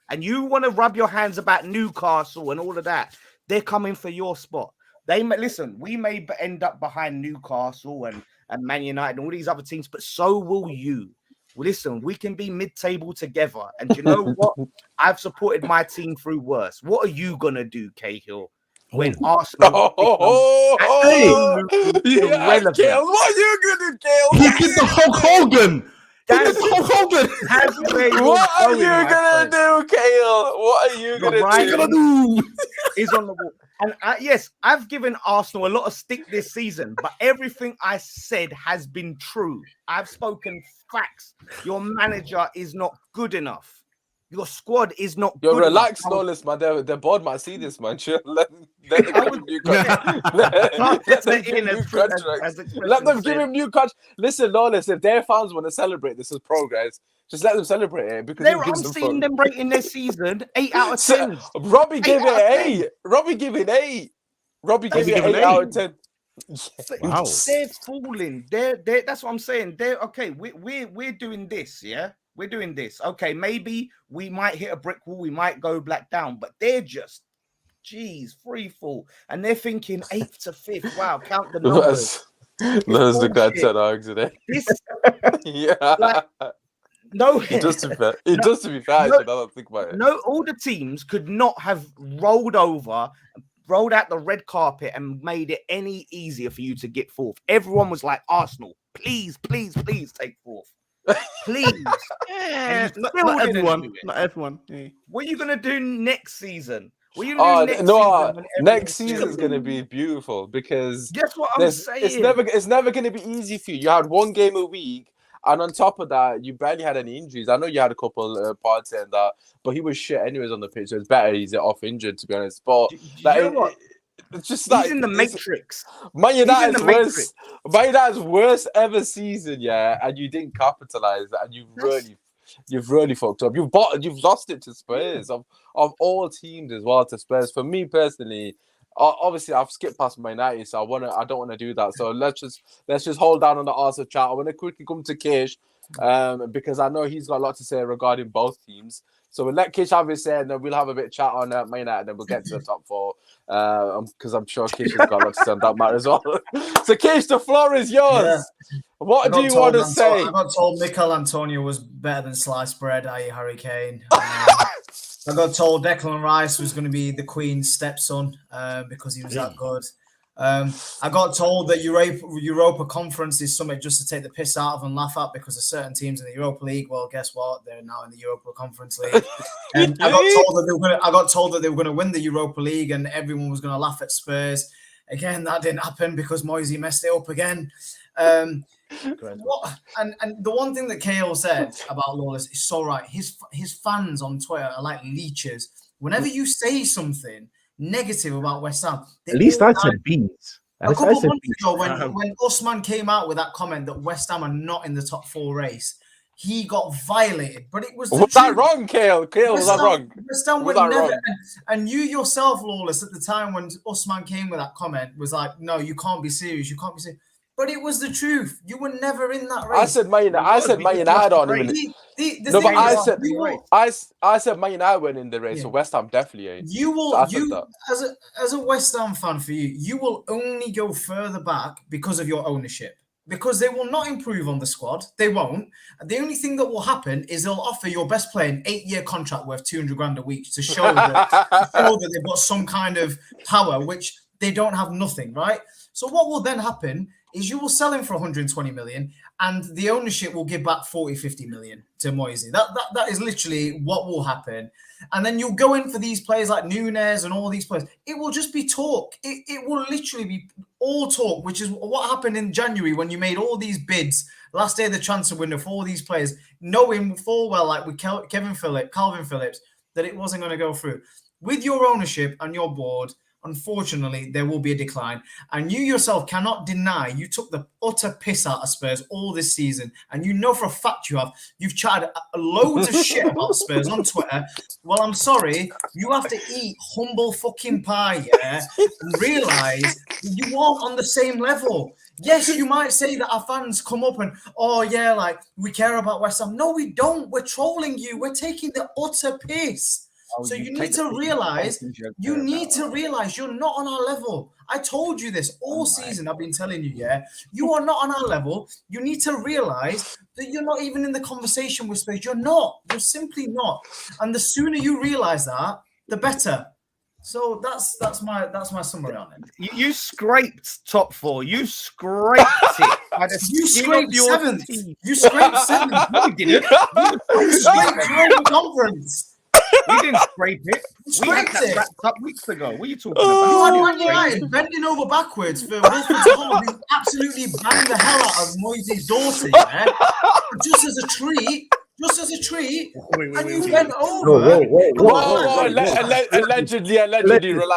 And you want to rub your hands about Newcastle and all of that. They're coming for your spot. Listen, we may end up behind Newcastle and Man United and all these other teams, but so will you. Listen, we can be mid-table together. And you know what? I've supported my team through worse. What are you going to do, Cahill? When Arsenal irrelevant. Kale, what are you gonna do, He did the Hulk Hogan. What are you gonna do, Kale? What are you gonna do? Is on the wall. And yes, I've given Arsenal a lot of stick this season, but everything I said has been true. I've spoken facts. Your manager is not good enough. Your squad is not good. Relax, Lawless, man. The board might see this, man. Let them give him new contract. Let them give him new contract. Listen, Lawless, if their fans want to celebrate this as progress, just let them celebrate it. Because I'm seeing them rating their season 8 out of 10. Robbie gave it an 8. Robbie gave it 8. Robbie gave it 8 out of 10. Wow. They're falling. That's what I'm saying. Okay. We're doing this, yeah. We're doing this. Okay, maybe we might hit a brick wall. We might go black down, but they're just, free fall. And they're thinking 8th to 5th. Wow, count the numbers. Those the guy said today. No, it does to be fair. I don't think about it. No, all the teams could not have rolled out the red carpet and made it any easier for you to get 4th. Everyone was like, Arsenal, please take 4th. Please. Not everyone. Yeah. What are you gonna do next season? Next season is gonna be beautiful because guess what I'm saying. It's never gonna be easy for you. You had one game a week, and on top of that, you barely had any injuries. I know you had a couple parts and that, but he was shit anyways on the pitch. So it's better he's off injured, to be honest. But you know what? It's just he's in the Matrix. Man United's worst ever season, and you didn't capitalize, and you've really fucked up. You've lost it to Spurs of all teams as well to Spurs. For me personally, obviously I've skipped past Man United, so I don't want to do that. So let's just hold down on the Arsenal chat. I want to quickly come to Kish, because I know he's got a lot to say regarding both teams. So we'll let Kish have his say, and then we'll have a bit of chat on Man United, and then we'll get to the top 4. Because I'm sure Kish has got a lot to say on that matter as well. So Kish, the floor is yours. Yeah. What do you want to say? I got told Mikel Antonio was better than sliced bread, i.e. Harry Kane. I got told Declan Rice was going to be the Queen's stepson because he was that good. I got told that Europa Conference is something just to take the piss out of and laugh at because of certain teams in the Europa League. Well, guess what? They're now in the Europa Conference League. And I got told that they were going to win the Europa League and everyone was going to laugh at Spurs. Again, that didn't happen because Moisey messed it up again. And the one thing that KO said about Lawless is so right. His fans on Twitter are like leeches. Whenever you say something negative about West Ham, at least I said B's. A couple of months ago, when Usman came out with that comment that West Ham are not in the top 4 race, he got violated. But it was that wrong, Kale? Was that wrong? West Ham would never. And you yourself, Lawless, at the time when Usman came with that comment, was like, "No, you can't be serious. You can't be serious." But it was the truth. You were never in that race. I said Man United on him. No, but I said Man United went in the race, so West Ham definitely ain't. You will, as a West Ham fan, for you will only go further back because of your ownership. Because they will not improve on the squad. They won't. The only thing that will happen is they'll offer your best player an 8-year contract worth 200 grand a week to show that they've got some kind of power, which they don't have nothing, right? So what will then happen is you will sell him for 120 million and the ownership will give back 40-50 million to Moisey. That is literally what will happen. And then you'll go in for these players like Nunes and all these players. It will just be talk. It will literally be all talk, which is what happened in January when you made all these bids last day of the transfer window for all these players, knowing full well, like with Calvin Phillips, that it wasn't going to go through. With your ownership and your board, unfortunately, there will be a decline. And you yourself cannot deny you took the utter piss out of Spurs all this season. And you know for a fact you've chatted loads of shit about Spurs on Twitter. Well, I'm sorry. You have to eat humble fucking pie, yeah? And realise you aren't on the same level. Yes, you might say that our fans come up and, oh, yeah, like, we care about West Ham. No, we don't. We're trolling you. We're taking the utter piss. So you need to realize you're not on our level. I told you this all season. I've been telling you, yeah, you are not on our level. You need to realize that you're not even in the conversation with Spurs. You're not. You're simply not. And the sooner you realize that, the better. So that's my summary on it. You scraped top 4. You scraped it. You scraped 7th. You scraped 7th. No, you didn't. You scraped Europa Conference. We didn't scrape it. We had that wrapped up weeks ago. What are you talking about? You had United bending over backwards for Wilfred Zaha, who absolutely banged the hell out of Moisey's daughter, yeah? Just as a treat. And you went over. Allegedly, relax.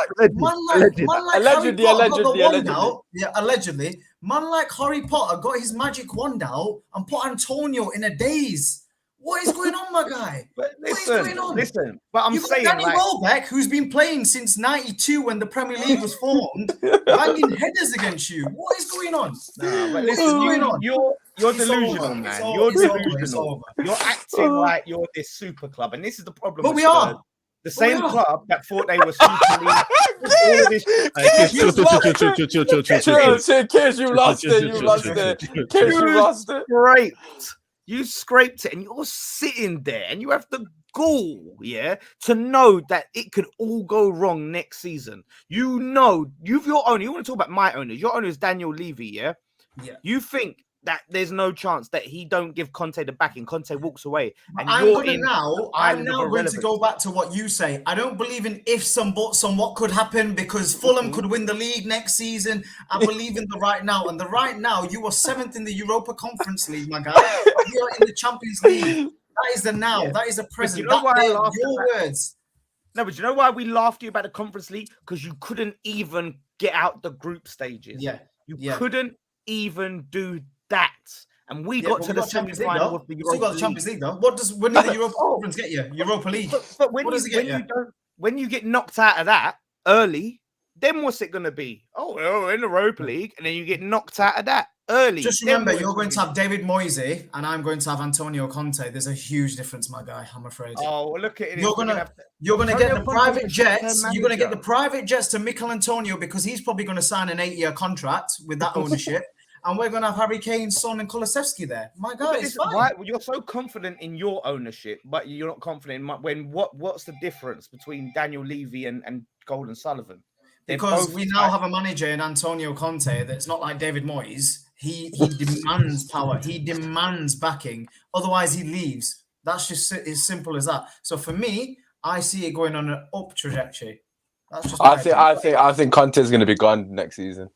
Allegedly. Man like Harry Potter got his magic wand out and put Antonio in a daze. What is going on, my guy? But listen. But I'm saying, Danny Welbeck, who's been playing since '92 when the Premier League was formed, banging headers against you. What is going on? But listen, you're delusional, man. You're delusional. You're acting like you're this super club, and this is the problem. But we are. The same club that thought they were Super League. All this. Kids, you lost it. Great. You scraped it and you're sitting there and you have the gall, to know that it could all go wrong next season. You know, your owner, you want to talk about my owners. Your owner is Daniel Levy, Yeah. You think that there's no chance that he don't give Conte the backing. Conte walks away. And I'm now going to go back to what you say. I don't believe in ifs and buts on what could happen because Fulham could win the league next season. I believe in the right now. And the right now, you are 7th in the Europa Conference League, my guy. You are in the Champions League. That is the now. That is the present. You know why I laughed your words. No, but you know why we laughed at you about the Conference League? Because you couldn't even get out the group stages. You couldn't even do that. And we got to the semi-final of the Europa League. Got the Champions League, though. What does winning the Europa Conference get you? Europa League. But when you get knocked out of that early, then what's it going to be? Oh, in the Europa League, and then you get knocked out of that early. Just remember, you're going to have David Moisey, and I'm going to have Antonio Conte. There's a huge difference, my guy. I'm afraid. Oh, well, look at it. You're gonna get the private jets. You're gonna get the private jets to Mikel Antonio because he's probably going to sign an 8-year contract with that ownership. And we're going to have Harry Kane, Son, and Kulusevski there. My God, it's fine. Why, you're so confident in your ownership, but you're not confident in what's the difference between Daniel Levy and Golden Sullivan? Because we now have a manager in Antonio Conte that's not like David Moyes. He demands power. He demands backing. Otherwise, he leaves. That's just as simple as that. So for me, I see it going on an up trajectory. That's just I think Conte is going to be gone next season.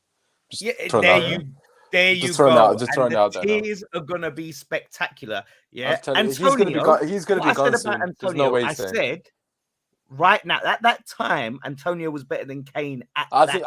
There you go. Just throwing it out there. The tears are going to be spectacular. Yeah. He's going to be gone soon. There's no way. right now, at that time, Antonio was better than Kane. I think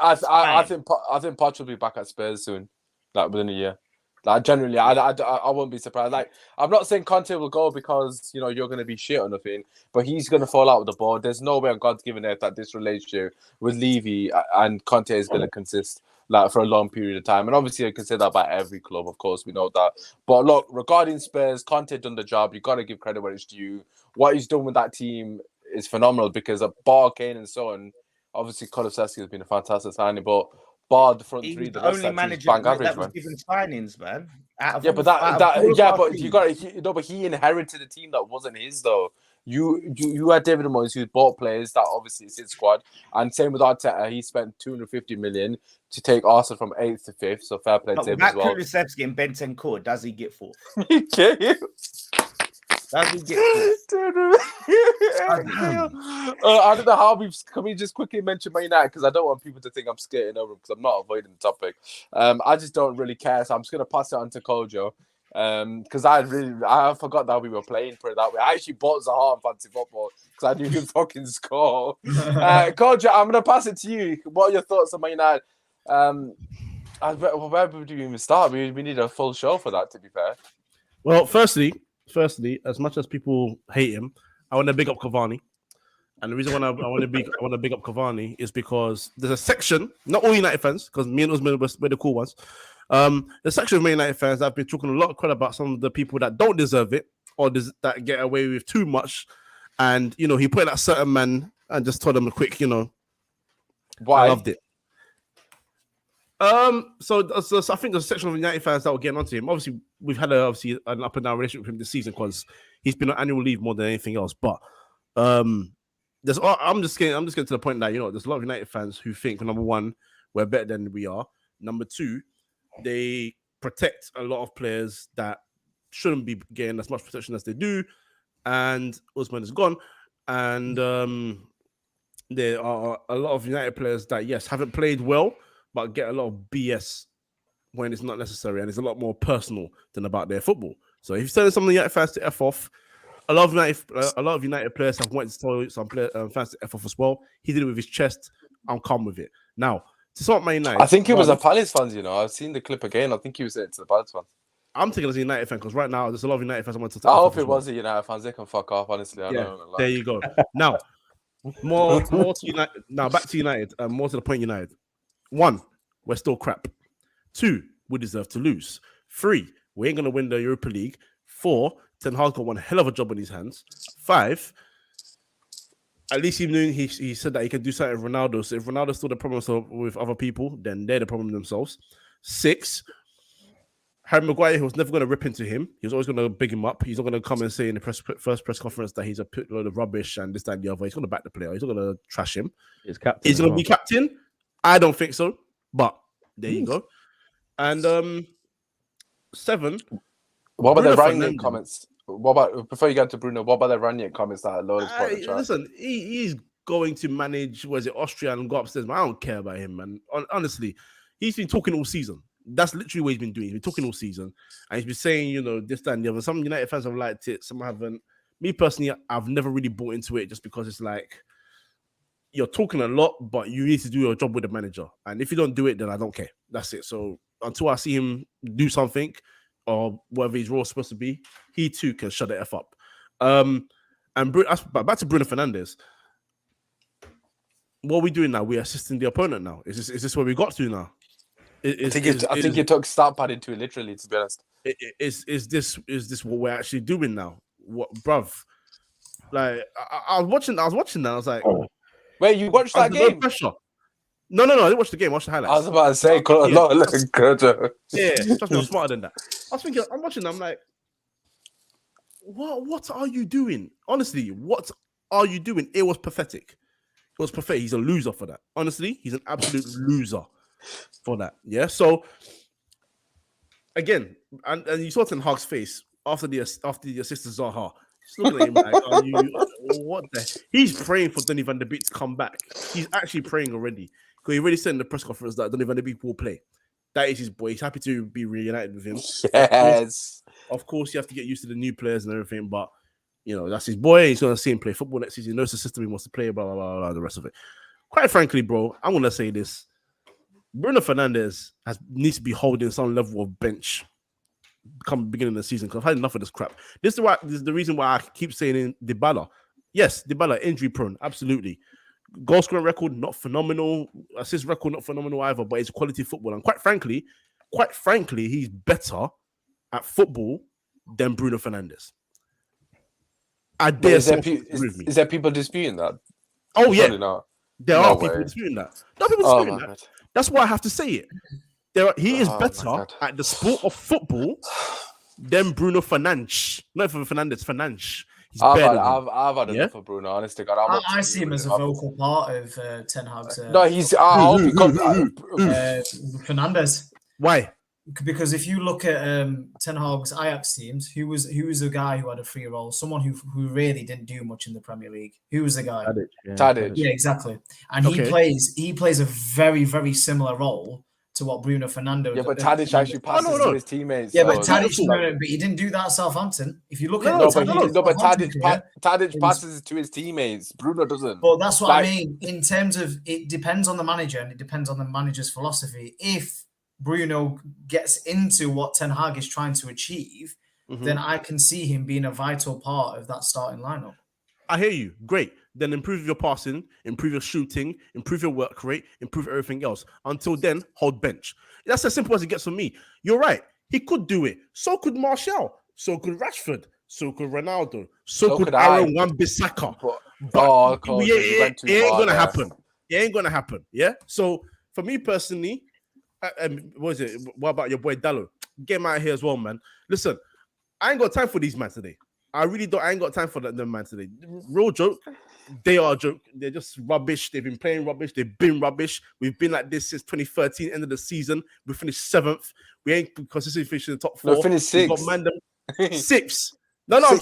Poch will be back at Spurs soon, like within a year. Like generally, I won't be surprised. Like I'm not saying Conte will go because you're going to be shit or nothing, but he's going to fall out with the board. There's no way on God's given earth that this relationship with Levy and Conte is going to consist like for a long period of time. And obviously, I can say that about every club. Of course, we know that. But look, regarding Spurs, Conte done the job. You got to give credit where it's due. What he's done with that team is phenomenal because of bar Kane and so on. Obviously, Kulusevski has been a fantastic signing, but bar the front three, the only manager that was given signings, man. But he inherited a team that wasn't his though. You had David Moyes who bought players that obviously is his squad, and same with Arteta. He spent 250 million to take Arsenal from 8th to 5th. So fair play to him as well. Kulusevski and Bentancur, does he get 4th? Okay. Does he get 4th? I don't know how can we just quickly mention Man United because I don't want people to think I'm skating over because I'm not avoiding the topic. I just don't really care, so I'm just gonna pass it on to Kojo. Because I forgot that we were playing for it that way. I actually bought Zaha on fantasy football because I knew he'd fucking score. Kojo, I'm gonna pass it to you. What are your thoughts on Man United? Where would you even start? We need a full show for that, to be fair. Well, firstly, as much as people hate him, I want to big up Cavani. And the reason why I want to big up Cavani is because there's a section, not all United fans, because me and Usman were the cool ones. The section of Man United fans that have been talking a lot of credit about some of the people that don't deserve it or that get away with too much. And, he put that certain man and just told him a quick, why? I loved it. So I think there's a section of United fans that were getting onto him. Obviously, we've had an up and down relationship with him this season because he's been on annual leave more than anything else. But I'm just getting to the point that there's a lot of United fans who think, number one, we're better than we are. Number two, they protect a lot of players that shouldn't be getting as much protection as they do. And Usman is gone, and there are a lot of United players that haven't played well, but get a lot of BS when it's not necessary, and it's a lot more personal than about their football. So if you're telling some of the United fans to F off, a lot of United players have wanted to tell some fans to F off as well. He did it with his chest. I'm calm with it. Now, to start Man United, I think it was a Palace fans. I've seen the clip again. I think he was saying it to the Palace fans. I'm taking it as a United fan because right now there's a lot of United fans I want to. I hope it was a United fans. They can fuck off. Honestly, there you go. Now, more to United. Now back to United. More to the point. United. 1, we're still crap. 2, we deserve to lose. 3, we ain't gonna win the Europa League. 4, Ten Hag's got one hell of a job on his hands. 5, at least he said that he can do something with Ronaldo. So if Ronaldo's still the problem with other people, then they're the problem themselves. 6, Harry Maguire, who was never going to rip into him. He was always going to big him up. He's not going to come and say in the first press conference that he's a load of rubbish and this, that, and the other. He's going to back the player. He's not going to trash him. He's going to be captain. I don't think so, but there you go. And 7. What about the Ranieri comments? What about before you get to Bruno? What about the Ranieri comments that loads? Listen, he's going to manage. Was it Austria and go upstairs? Man, I don't care about him, man. Honestly, he's been talking all season. That's literally what he's been doing. He's been talking all season, and he's been saying, this, that, and the other. Some United fans have liked it, some haven't. Me personally, I've never really bought into it just because it's like you're talking a lot, but you need to do your job with the manager. And if you don't do it, then I don't care. That's it. So until I see him do something or whatever his role is supposed to be, he too can shut the F up. But back to Bruno Fernandes. What are we doing now? We're assisting the opponent now. Is this where we got to now? I think you took start padding to it literally, to be honest. Is this what we're actually doing now? What, bruv? Like I was watching that. I was like, wait, you watched that game? No pressure. No, I didn't watch the game. I watched the highlights. I was about to say, trust me, I'm smarter than that. I was thinking, I'm watching. I'm like, what are you doing? Honestly, what are you doing? It was pathetic. It was pathetic. He's a loser for that. Honestly, he's an absolute loser for that. Yeah. So again, and you saw Ten Hag's face after the assist to Zaha. He's looking at him like, "Are you what the?" He's praying for Donny van de Beek to come back. He's actually praying already because he already said in the press conference that Donny van de Beek will play. That is his boy. He's happy to be reunited with him. Yes. Of course, you have to get used to the new players and everything, but that's his boy. He's going to see him play football next season. He knows the system he wants to play, blah, blah, blah, blah, the rest of it. Quite frankly, bro, I'm going to say this. Bruno Fernandes needs to be holding some level of bench come beginning of the season because I've had enough of this crap. This is the reason why I keep saying Dybala. Yes, Dybala, injury prone, absolutely. Goal scoring record, not phenomenal. Assist record, not phenomenal either, but it's quality football. And quite frankly, he's better at football than Bruno Fernandes. I dare is there people disputing that? Oh, yeah. Not. There are people disputing that. That's why I have to say it. He is better at the sport of football than Bruno Fernandes. Not even Fernandes, Fernandes. I've had enough of Bruno, honestly. God, I see him as a vocal part of Ten Hag's. No, he's. I hope he comes. Fernandes. Why? Because if you look at Ten Hag's Ajax teams, who was a guy who had a free role, someone who really didn't do much in the Premier League. Who was the guy? Tadic. Yeah, exactly. And he plays a very, very similar role to what Bruno Fernandes. Yeah, but Tadic actually passes to his teammates. Yeah, but Tadic, but he didn't do that at Southampton. If you look at Tadic passes to his teammates. Bruno doesn't. But that's what I mean. In terms of, it depends on the manager and it depends on the manager's philosophy. If Bruno gets into what Ten Hag is trying to achieve, then I can see him being a vital part of that starting lineup. I hear you. Great. Then improve your passing, improve your shooting, improve your work rate, improve everything else. Until then, hold bench. That's as simple as it gets for me. You're right. He could do it. So could Martial. So could Rashford. So could Ronaldo. So could Aaron Wan-Bissaka. But it ain't going to happen. It ain't going to happen. Yeah? So for me personally, what about your boy Dallo? Get him out of here as well, man. Listen, I ain't got time for these man today. I really don't. I ain't got time for them man today. Real joke. They are a joke. They're just rubbish. They've been playing rubbish. They've been rubbish. We've been like this since 2013, end of the season. We finished 7th. We ain't consistently finishing the top 4. No, finished 6th. 6th. No, I'm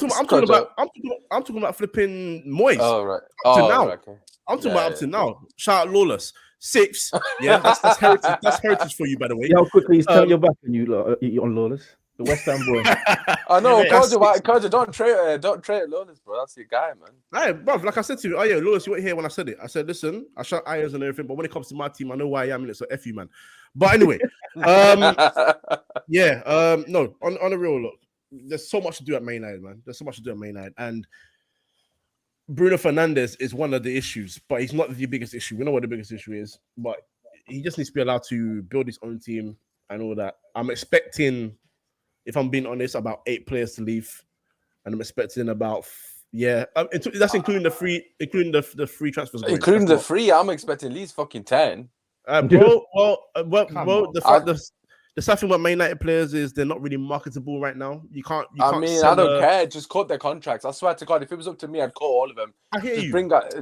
talking about flipping Moyes. Oh, right. I'm talking about up to now. Shout out Lawless. 6th. Yeah, that's heritage. That's heritage for you, by the way. Yo, quickly, tell your back on you on Lawless. The West Ham boy. I know, Kojo, don't trade Lawless, bro. That's your guy, man. Hey, bro, like I said to you, Lawless, you weren't here when I said it. I said, listen, I shot irons and everything, but when it comes to my team, I know why I am in it, so F you, man. But anyway, no, on the real look, there's so much to do at Man United, man. There's so much to do at Man United, and Bruno Fernandes is one of the issues, but he's not the biggest issue. We know what the biggest issue is, but he just needs to be allowed to build his own team and all that. I'm expecting, if I'm being honest, about 8 players to leave, and I'm expecting about that's including the free transfers. Including the free, I'm expecting at least fucking 10. The sad thing about Man United players is they're not really marketable right now. You can't. I don't care. Just cut their contracts. I swear to God, if it was up to me, I'd cut all of them. I hear you.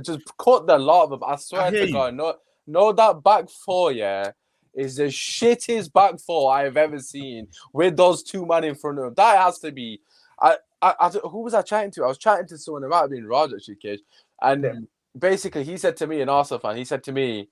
Just cut the lot of them. I swear to God, no, that back 4, is the shittest back 4 I have ever seen with those 2 men in front of them. That has to be. Who was I chatting to? I was chatting to someone. It might have been Raj, actually, Kish. And basically, he said to me, an Arsenal fan, he said to me,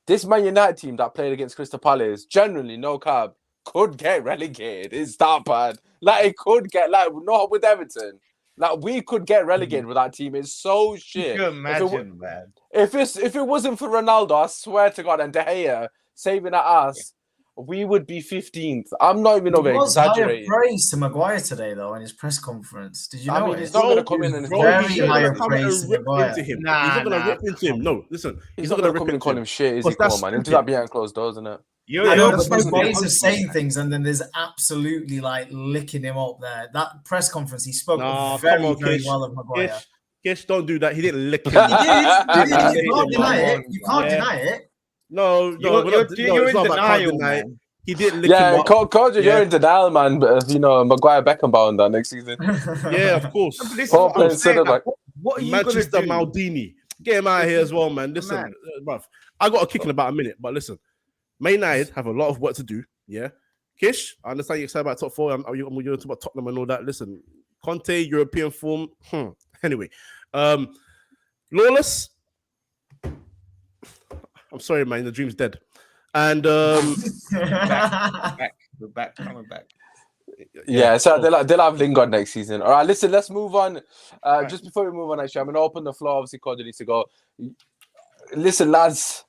this Man United team that played against Crystal Palace, generally, no cap, could get relegated. It's that bad. Like, it could get, not with Everton. Like, we could get relegated with that team. It's so shit. You can imagine, man. If it wasn't for Ronaldo, I swear to God, and De Gea saving that ass, we would be 15th. I'm not even over exaggerating. Praise to Maguire today, though, in his press conference. Did you know? I mean, he's not going to come in and very high praise to Maguire. He's not going to rip into him. No, listen, he's not going to come in and call him shit. Is he? Come on, man. He'll do that behind closed doors, isn't it? There's ways of saying things, and then there's absolutely licking him up there. That press conference, he spoke very well of Maguire. Gish, don't do that. He didn't lick him. He did. You can't deny it. You can't deny it. No, you're in denial, man. He didn't lick him up. Kojo, you're in denial, man. But Maguire Beckenbauer that next season. Yeah, of course. What are you Manchester gonna do? Maldini. Get him out of here as well, man. Listen, bruv, I got a kick in about a minute, but listen, Man United have a lot of work to do. Yeah, Kish, I understand you're excited about top 4. You're talking about Tottenham and all that. Listen, Conte, European form. Anyway, Lawless. I'm sorry, man. The dream's dead. And We're back. Coming back. Yeah, so they'll have Lingard next season. All right, listen, let's move on. Just before we move on, actually, I'm going to open the floor. Obviously, Cody needs to go. Listen, lads,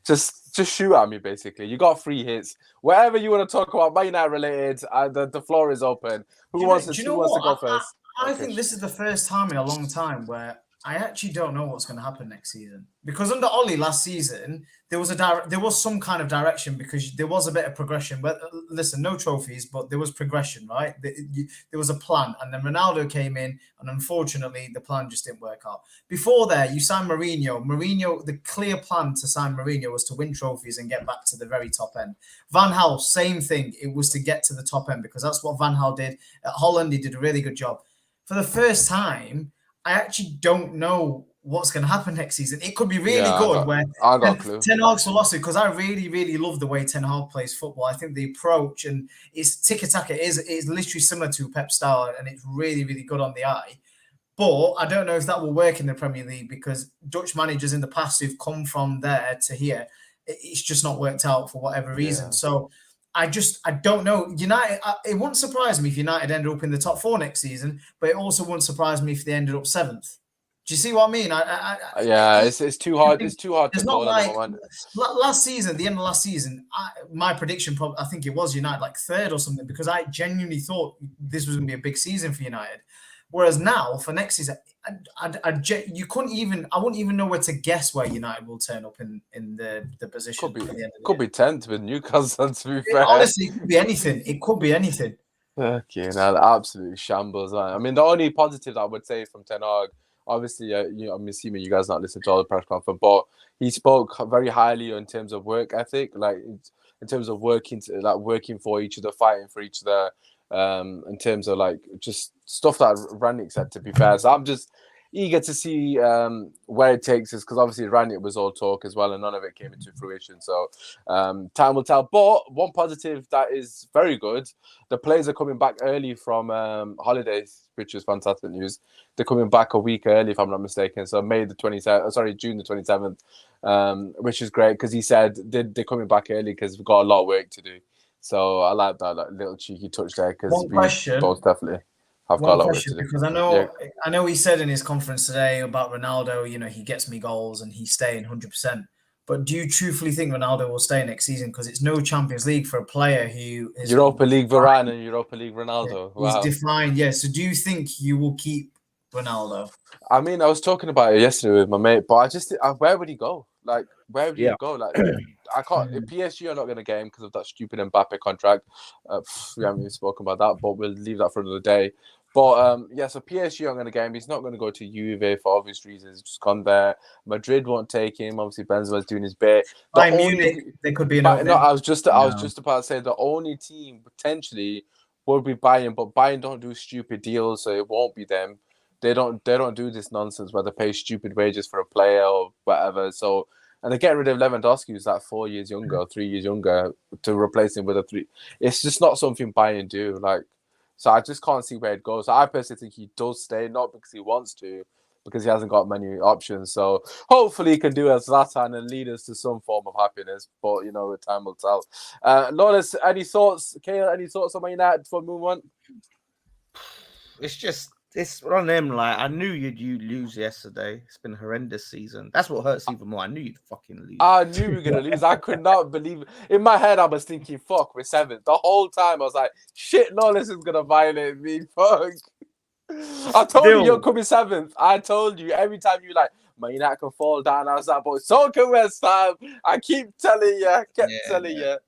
just shoot at me, basically. You got 3 hits. Whatever you want to talk about, Man United related, the floor is open. Who wants to go first? I think this is the first time in a long time where I actually don't know what's going to happen next season. Because under Ollie last season, there was some kind of direction because there was a bit of progression. But listen, no trophies, but there was progression, right? There was a plan. And then Ronaldo came in, and unfortunately, the plan just didn't work out. Before there, you signed Mourinho. The clear plan to sign Mourinho was to win trophies and get back to the very top end. Van Gaal, same thing. It was to get to the top end because that's what Van Gaal did. At Holland, he did a really good job. For the first time, I actually don't know what's going to happen next season. It could be really good where Ten Hag's philosophy, because I really, really love the way Ten Hag plays football. I think the approach and it's tiki-taka is literally similar to Pep's style, and it's really, really good on the eye. But I don't know if that will work in the Premier League because Dutch managers in the past who've come from there to here, it's just not worked out for whatever reason. So I don't know. United, it wouldn't surprise me if United ended up in the top 4 next season, but it also wouldn't surprise me if they ended up 7th. Do you see what I mean? It's too hard. It's too hard to call at the moment. Last season, the end of last season, my prediction, I think it was United like 3rd or something, because I genuinely thought this was going to be a big season for United. Whereas now, for next season, I wouldn't even know where to guess where United will turn up in the position. Could be 10th with Newcastle, to be fair. Honestly, it could be anything. It could be anything. Okay, now absolutely shambles, man. I mean, the only positive I would say from Ten Hag, obviously, I'm assuming you guys not listened to all the press conference, but he spoke very highly in terms of work ethic, like in terms of working for each other, fighting for each other. In terms of like just stuff that Rangnick said, to be fair. So I'm just eager to see where it takes us, because obviously Rangnick was all talk as well and none of it came into fruition. So time will tell. But one positive that is very good, the players are coming back early from holidays, which is fantastic news. They're coming back a week early, if I'm not mistaken. So June the 27th, which is great, because he said they're coming back early because we've got a lot of work to do. So I like that little cheeky touch there, because we both definitely have got a lot of work to do. Because I know he said in his conference today about Ronaldo, he gets me goals and he's staying 100%. But do you truthfully think Ronaldo will stay next season? Because it's no Champions League for a player who is Europa League Varane and Europa League Ronaldo. Yeah, wow. He's defined, yeah. So do you think you will keep Ronaldo? I mean, I was talking about it yesterday with my mate, but where would he go? Like, where would he go? Like, I can't. PSG are not going to get him because of that stupid Mbappe contract. We haven't even spoken about that, but we'll leave that for another day. But so PSG aren't going to get him. He's not going to go to Juve for obvious reasons. He's just gone there. Madrid won't take him. Obviously, Benzema's doing his bit. They could be an I was just about to say the only team potentially would be Bayern, but Bayern don't do stupid deals, so it won't be them. They don't do this nonsense where they pay stupid wages for a player or whatever. So, and they get rid of Lewandowski, who's like 4 years younger, or 3 years younger, to replace him with a 3. It's just not something Bayern do. Like, so I just can't see where it goes. I personally think he does stay, not because he wants to, because he hasn't got many options. So hopefully he can do as Zlatan and lead us to some form of happiness. But time will tell. Lawless, any thoughts? Kale, any thoughts on Man United before we move on? It's on them. Like, I knew you'd lose yesterday. It's been a horrendous season. That's what hurts even more. I knew you'd fucking lose. I knew we were gonna lose. I could not believe it. In my head, I was thinking, "Fuck, we're 7th." The whole time, I was like, "Shit, Lawless is gonna violate me." Fuck. I told you you're coming 7th. I told you every time you Man United can fall down. I was like, "But so can West Ham." I keep telling you. Telling you.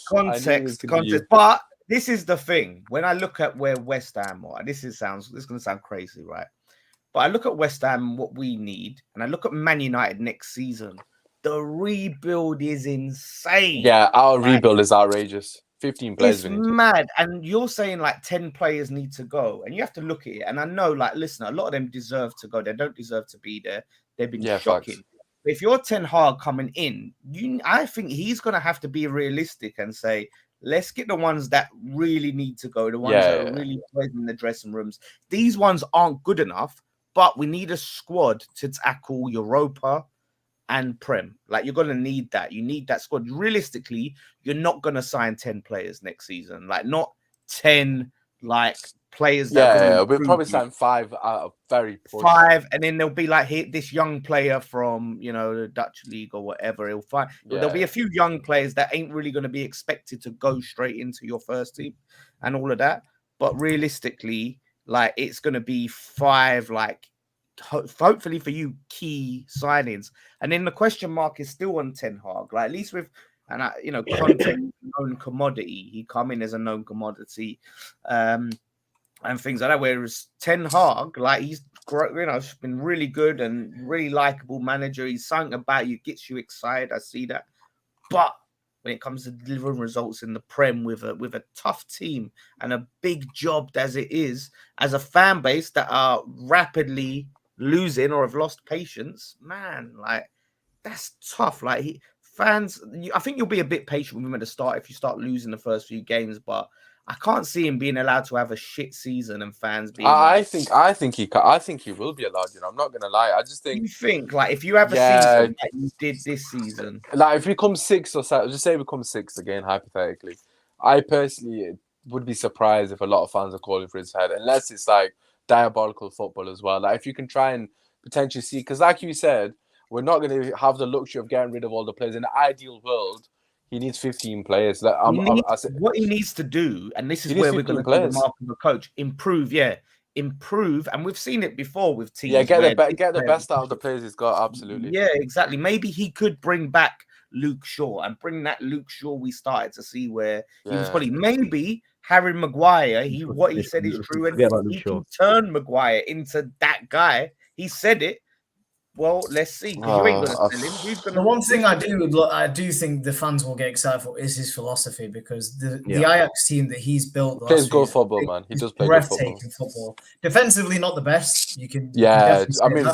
Context. But this is the thing. When I look at where West Ham are, this is going to sound crazy, right? But I look at West Ham, what we need, and I look at Man United next season. The rebuild is insane. Yeah, our rebuild is outrageous. 15 players. It's mad. And you're saying 10 players need to go. And you have to look at it. And I know, listen, a lot of them deserve to go. They don't deserve to be there. They've been shocking. Facts. If you're Ten Hag coming in, I think he's going to have to be realistic and say, let's get the ones that really need to go, the ones that are really playing in the dressing rooms. These ones aren't good enough, but we need a squad to tackle Europa and Prem. You're going to need that. You need that squad. Realistically, you're not going to sign 10 players next season. Not 10 like players that are going to we'll probably sign 5 out of very push. 5, and then there'll be like this young player from the Dutch league or whatever. There'll be a few young players that ain't really going to be expected to go straight into your first team and all of that. But realistically, like it's going to be 5, like hopefully for you, key signings. And then the question mark is still on Ten Hag. Like at least with Conte, known commodity. He come in as a known commodity. And things like that. Whereas Ten Hag, like he's been really good and really likable manager. He's something about you, gets you excited. I see that. But when it comes to delivering results in the Prem with a tough team and a big job as it is, as a fan base that are rapidly losing or have lost patience, man, like that's tough. Like fans, I think you'll be a bit patient with him at the start if you start losing the first few games, but I can't see him being allowed to have a shit season and fans being. I think he will be allowed. I'm not gonna lie. I just think. You think like if you have a season like you did this season, like if we come 6th or 7th, just say we come 6th again, hypothetically. I personally would be surprised if a lot of fans are calling for his head, unless it's like diabolical football as well. Like if you can try and potentially see, because like you said, we're not going to have the luxury of getting rid of all the players. In the ideal world, he needs 15 players. Like, what he needs to do, and this is where we're going to do the mark of the coach, improve, and we've seen it before with teams. Yeah, get the best out of the players he's got, absolutely. Yeah, exactly. Maybe he could bring back Luke Shaw and bring that Luke Shaw we started to see where he was probably maybe Harry Maguire. What he said is true, and he can turn Maguire into that guy. He said it. Well, let's see. You ain't gonna sell him. The one thing I do think the fans will get excited for is his philosophy, because the Ajax team that he's built plays good football, man. He does play breathtaking football. Defensively, not the best. You can I mean,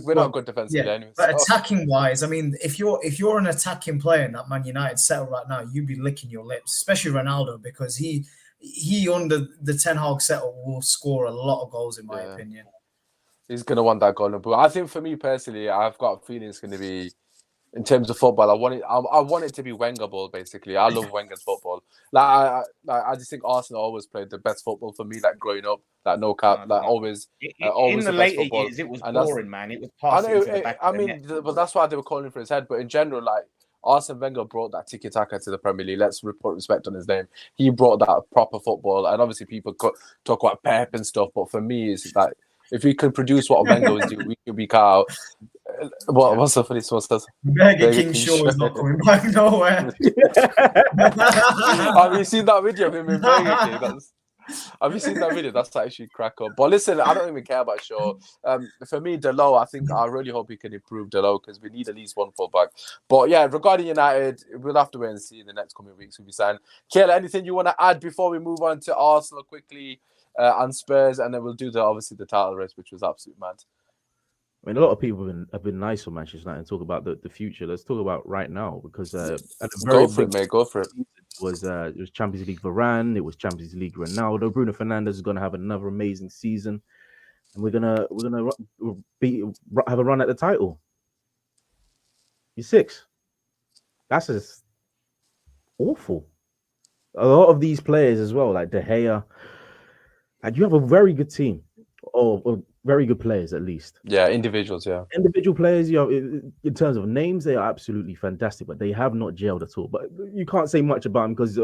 we're not good defensively anyway. But attacking wise, I mean, if you're an attacking player in that Man United setup right now, you'd be licking your lips, especially Ronaldo, because he under the Ten Hag setup will score a lot of goals, in my opinion. He's going to want that golden boot. I think for me personally, I've got a feeling it's going to be, in terms of football, I want it to be Wenger ball, basically. I love Wenger's football. I just think Arsenal always played the best football for me, like growing up, like no cap, always. In the later years, it was boring, man. It was passing to the back of the net. But that's why they were calling for his head. But in general, like, Arsene Wenger brought that tiki-taka to the Premier League. Let's put respect on his name. He brought that proper football. And obviously people talk about Pep and stuff, but for me, it's like, if we could produce what Wenger was doing week in, week out, what's the funniest one? Burger King Shaw is not coming back nowhere. Have you seen that video of him in Burger King? Have you seen that video? That's actually crack up. But listen, I don't even care about Shaw. For me, Delot, I really hope he can improve Delot, because we need at least one fullback. But yeah, regarding United, we'll have to wait and see in the next coming weeks who we sign. Kayla, anything you want to add before we move on to Arsenal quickly? And Spurs, and then we'll do the title race, which was absolutely mad. I mean, a lot of people have been nice for Manchester United and talk about the future. Let's talk about right now, because at a very go for it. It was Champions League Varane, it was Champions League Ronaldo. Bruno Fernandes is going to have another amazing season, and we're gonna have a run at the title. You're 6. That's just awful. A lot of these players as well, like De Gea. And you have a very good team, or very good players at least. Yeah, individuals, yeah. Individual players, in terms of names, they are absolutely fantastic, but they have not gelled at all. But you can't say much about them because,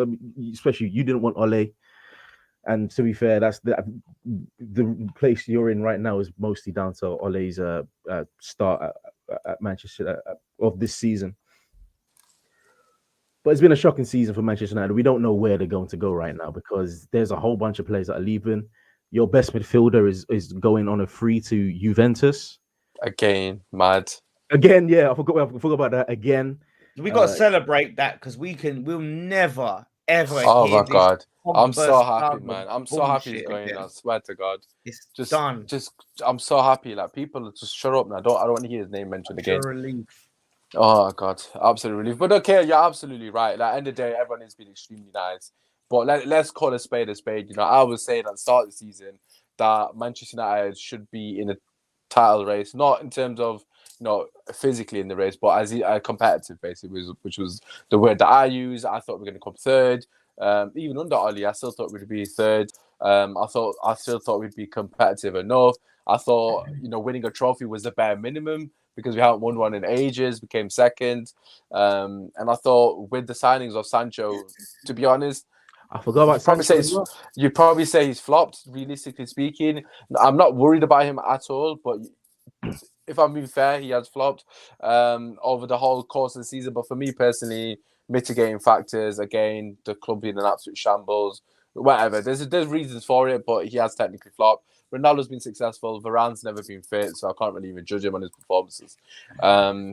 especially, you didn't want Ole. And to be fair, that's the place you're in right now is mostly down to Ole's start at Manchester of this season. But it's been a shocking season for Manchester United. We don't know where they're going to go right now, because there's a whole bunch of players that are leaving. Your best midfielder is going on a free to Juventus. Again, mad. Again, yeah, I forgot about that again. We got to celebrate that, because we'll never, ever. Oh my God. I'm so happy, man. I'm so happy he's going. I swear to God. It's just done. I'm so happy. Like, people just shut up now. I don't want to hear his name mentioned again. Relief. Oh God, absolute relief. But okay, you're absolutely right. Like, end of the day, everyone has been extremely nice. But let's call a spade a spade. I was saying at the start of the season that Manchester United should be in a title race, not in terms of physically in the race, but as a competitive basically, which was the word that I used. I thought we were going to come third. Even under Oli, I still thought we'd be third. I still thought we'd be competitive enough. I thought, winning a trophy was the bare minimum because we haven't won one in ages, became second. And I thought with the signings of Sancho, to be honest, I forgot about Sancho. You'd probably say he's flopped, realistically speaking. I'm not worried about him at all, but if I'm being fair, he has flopped over the whole course of the season. But for me personally, mitigating factors, again, the club being an absolute shambles, whatever. There's reasons for it, but he has technically flopped. Ronaldo's been successful. Varane's never been fit, so I can't really even judge him on his performances.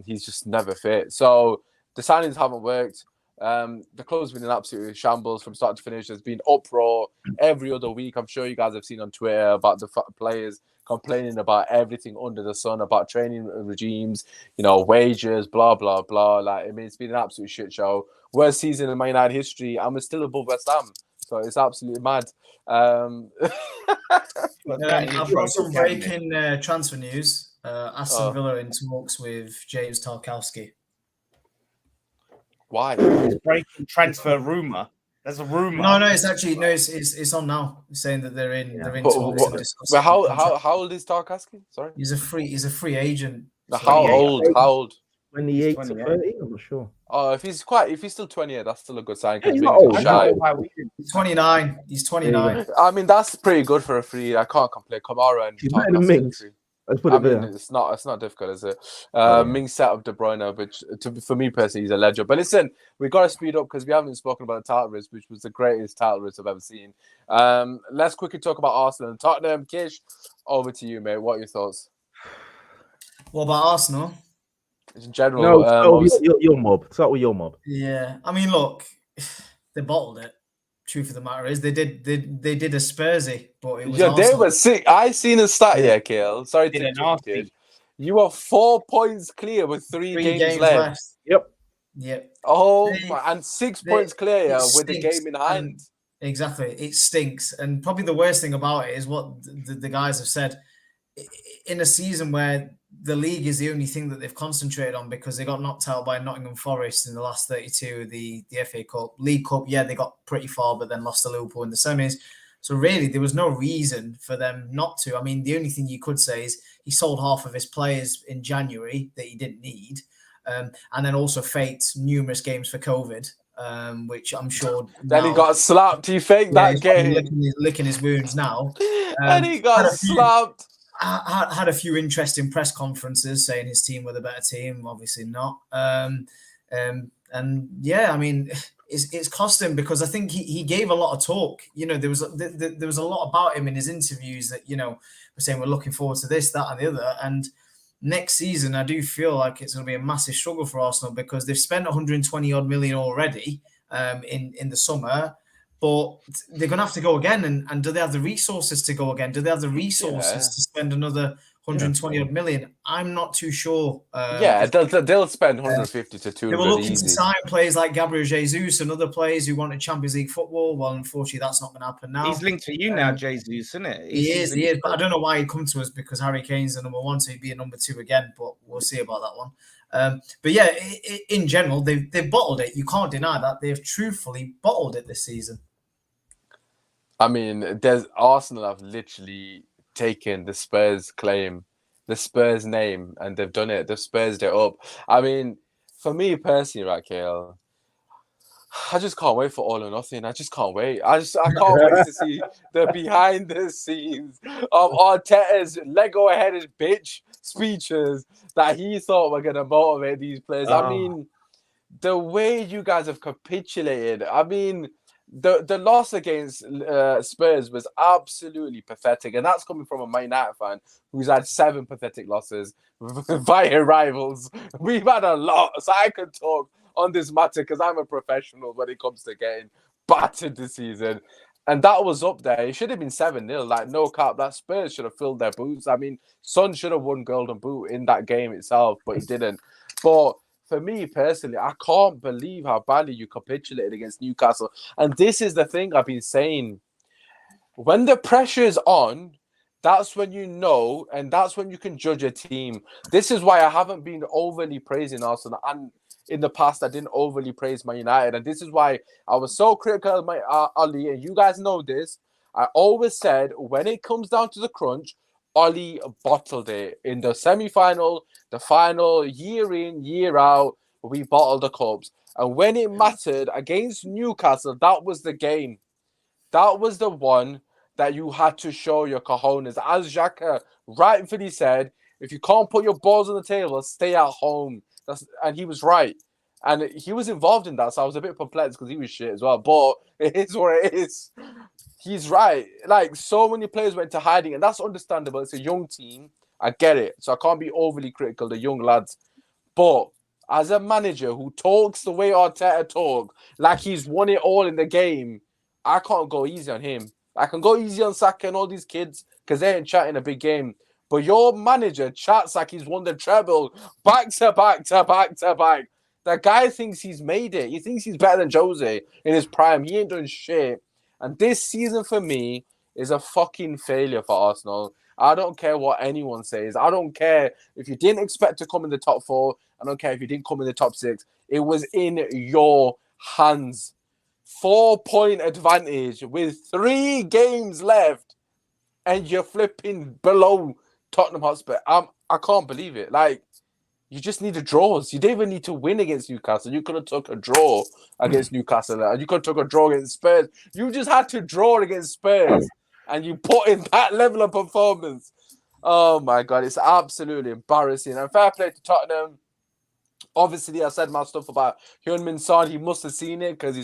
He's just never fit. So the signings haven't worked. The club's been in absolute shambles from start to finish. There's been uproar every other week. I'm sure you guys have seen on Twitter about the players complaining about everything under the sun, about training regimes, wages, blah, blah, blah. It's been an absolute shit show. Worst season in Man United history, and we're still above West Ham. So it's absolutely mad. I've got some breaking transfer news. Aston Villa in talks with James Tarkowski. Why? Breaking transfer rumor. There's a rumor. No, it's actually it's on now. It's saying that they're in talks. But how old is Tarkowski? Sorry, he's a free agent. How old? 28 to 30. I'm not sure. Oh, if he's still 28, that's still a good sign. He's not old. He's 29. He's 29. I mean, that's pretty good for a free. I can't complain. Kamara and Tarkowski. Let's put it there. It's not difficult, is it? Ming set up De Bruyne, which for me personally, he's a legend. But listen, we got to speed up because we haven't spoken about the title race, which was the greatest title race I've ever seen. Let's quickly talk about Arsenal and Tottenham. Kish, over to you, mate. What are your thoughts? What about Arsenal? In general, no, your mob. Start with your mob. Yeah, I mean, look, they bottled it. Truth of the matter is, they did a Spursy, but it was they were sick. I seen a stat here, Kale. Sorry to interrupt you. You are 4 points clear with three games left. Yep. Oh, and 6 points clear with the game in hand. Exactly, it stinks. And probably the worst thing about it is what the guys have said. In a season where the league is the only thing that they've concentrated on because they got knocked out by Nottingham Forest in the last 32 of the FA Cup. League Cup, yeah, they got pretty far, but then lost to Liverpool in the semis. So really, there was no reason for them not to. I mean, the only thing you could say is he sold half of his players in January that he didn't need, and then also faked numerous games for COVID, which I'm sure... Then he got slapped. He faked that game. Licking his wounds now. And he got slapped. Had a few interesting press conferences saying his team were the better team. Obviously not. And yeah, I mean, it's cost him because I think he gave a lot of talk. There was a lot about him in his interviews that we're saying we're looking forward to this, that, and the other. And next season, I do feel like it's going to be a massive struggle for Arsenal because they've spent 120 odd million already in the summer. But they're going to have to go again. And do they have the resources to go again? Do they have the resources to spend another 120 odd million? I'm not too sure. They'll spend 150 to 200. They were looking to sign players like Gabriel Jesus and other players who wanted Champions League football. Well, unfortunately, that's not going to happen now. He's linked to you now, Jesus, isn't it? He is. But I don't know why he'd come to us because Harry Kane's the number one, so he'd be a number two again. But we'll see about that one. But yeah, in general, they've bottled it. You can't deny that. They've truthfully bottled it this season. I mean, Arsenal have literally taken the Spurs claim, the Spurs name, and they've done it. They've Spursed it up. I mean, for me personally, right, Kale, I just can't wait for All or Nothing. I just can't wait. I can't wait to see the behind the scenes of Arteta's Lego-headed bitch speeches that he thought were going to motivate these players. I mean, the way you guys have capitulated, I mean... The loss against Spurs was absolutely pathetic, and that's coming from a Man United fan who's had 7 pathetic losses via rivals. We've had a lot, so I could talk on this matter because I'm a professional when it comes to getting battered this season. And that was up there. It should have been 7-0. Like, no cap. That Spurs should have filled their boots. I mean, Son should have won Golden Boot in that game itself, but he didn't. But for me personally, I can't believe how badly you capitulated against Newcastle. And this is the thing I've been saying. When the pressure is on, that's when you know, and that's when you can judge a team. This is why I haven't been overly praising Arsenal. And in the past, I didn't overly praise Man United. And this is why I was so critical of Ali. And you guys know this. I always said when it comes down to the crunch, Ollie bottled it in the semi-final, the final, year in, year out. We bottled the cups, and when it mattered against Newcastle, that was the game. That was the one that you had to show your cojones. As Xhaka rightfully said, if you can't put your balls on the table, stay at home. And he was right. And he was involved in that, so I was a bit perplexed because he was shit as well. But it is what it is. He's right. Like, so many players went to hiding, and that's understandable. It's a young team. I get it. So I can't be overly critical of the young lads. But as a manager who talks the way Arteta talk, like he's won it all in the game, I can't go easy on him. I can go easy on Saka and all these kids because they ain't chatting a big game. But your manager chats like he's won the treble back to back to back to back. The guy thinks he's made it. He thinks he's better than Jose in his prime. He ain't done shit. And this season for me is a fucking failure for Arsenal. I don't care what anyone says. I don't care if you didn't expect to come in the top 4. I don't care if you didn't come in the top 6. It was in your hands. 4-point advantage with 3 games left, and you're flipping below Tottenham Hotspur. I can't believe it. Like, you just need the draws. You didn't even need to win against Newcastle. You could have took a draw against Newcastle. You could have took a draw against Spurs. You just had to draw against Spurs, and you put in that level of performance. Oh my God, it's absolutely embarrassing. And fair play to Tottenham. Obviously, I said my stuff about Heung-min Son. He must have seen it because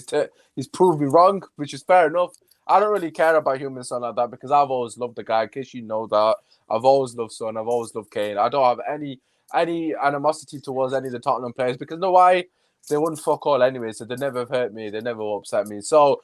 he's proved me wrong, which is fair enough. I don't really care about Heung-min Son like that because I've always loved the guy. In case you know that, I've always loved Son. I've always loved Kane. I don't have any animosity towards any of the Tottenham players because know why? They wouldn't fuck all anyway, so they never have hurt me. They never upset me. So,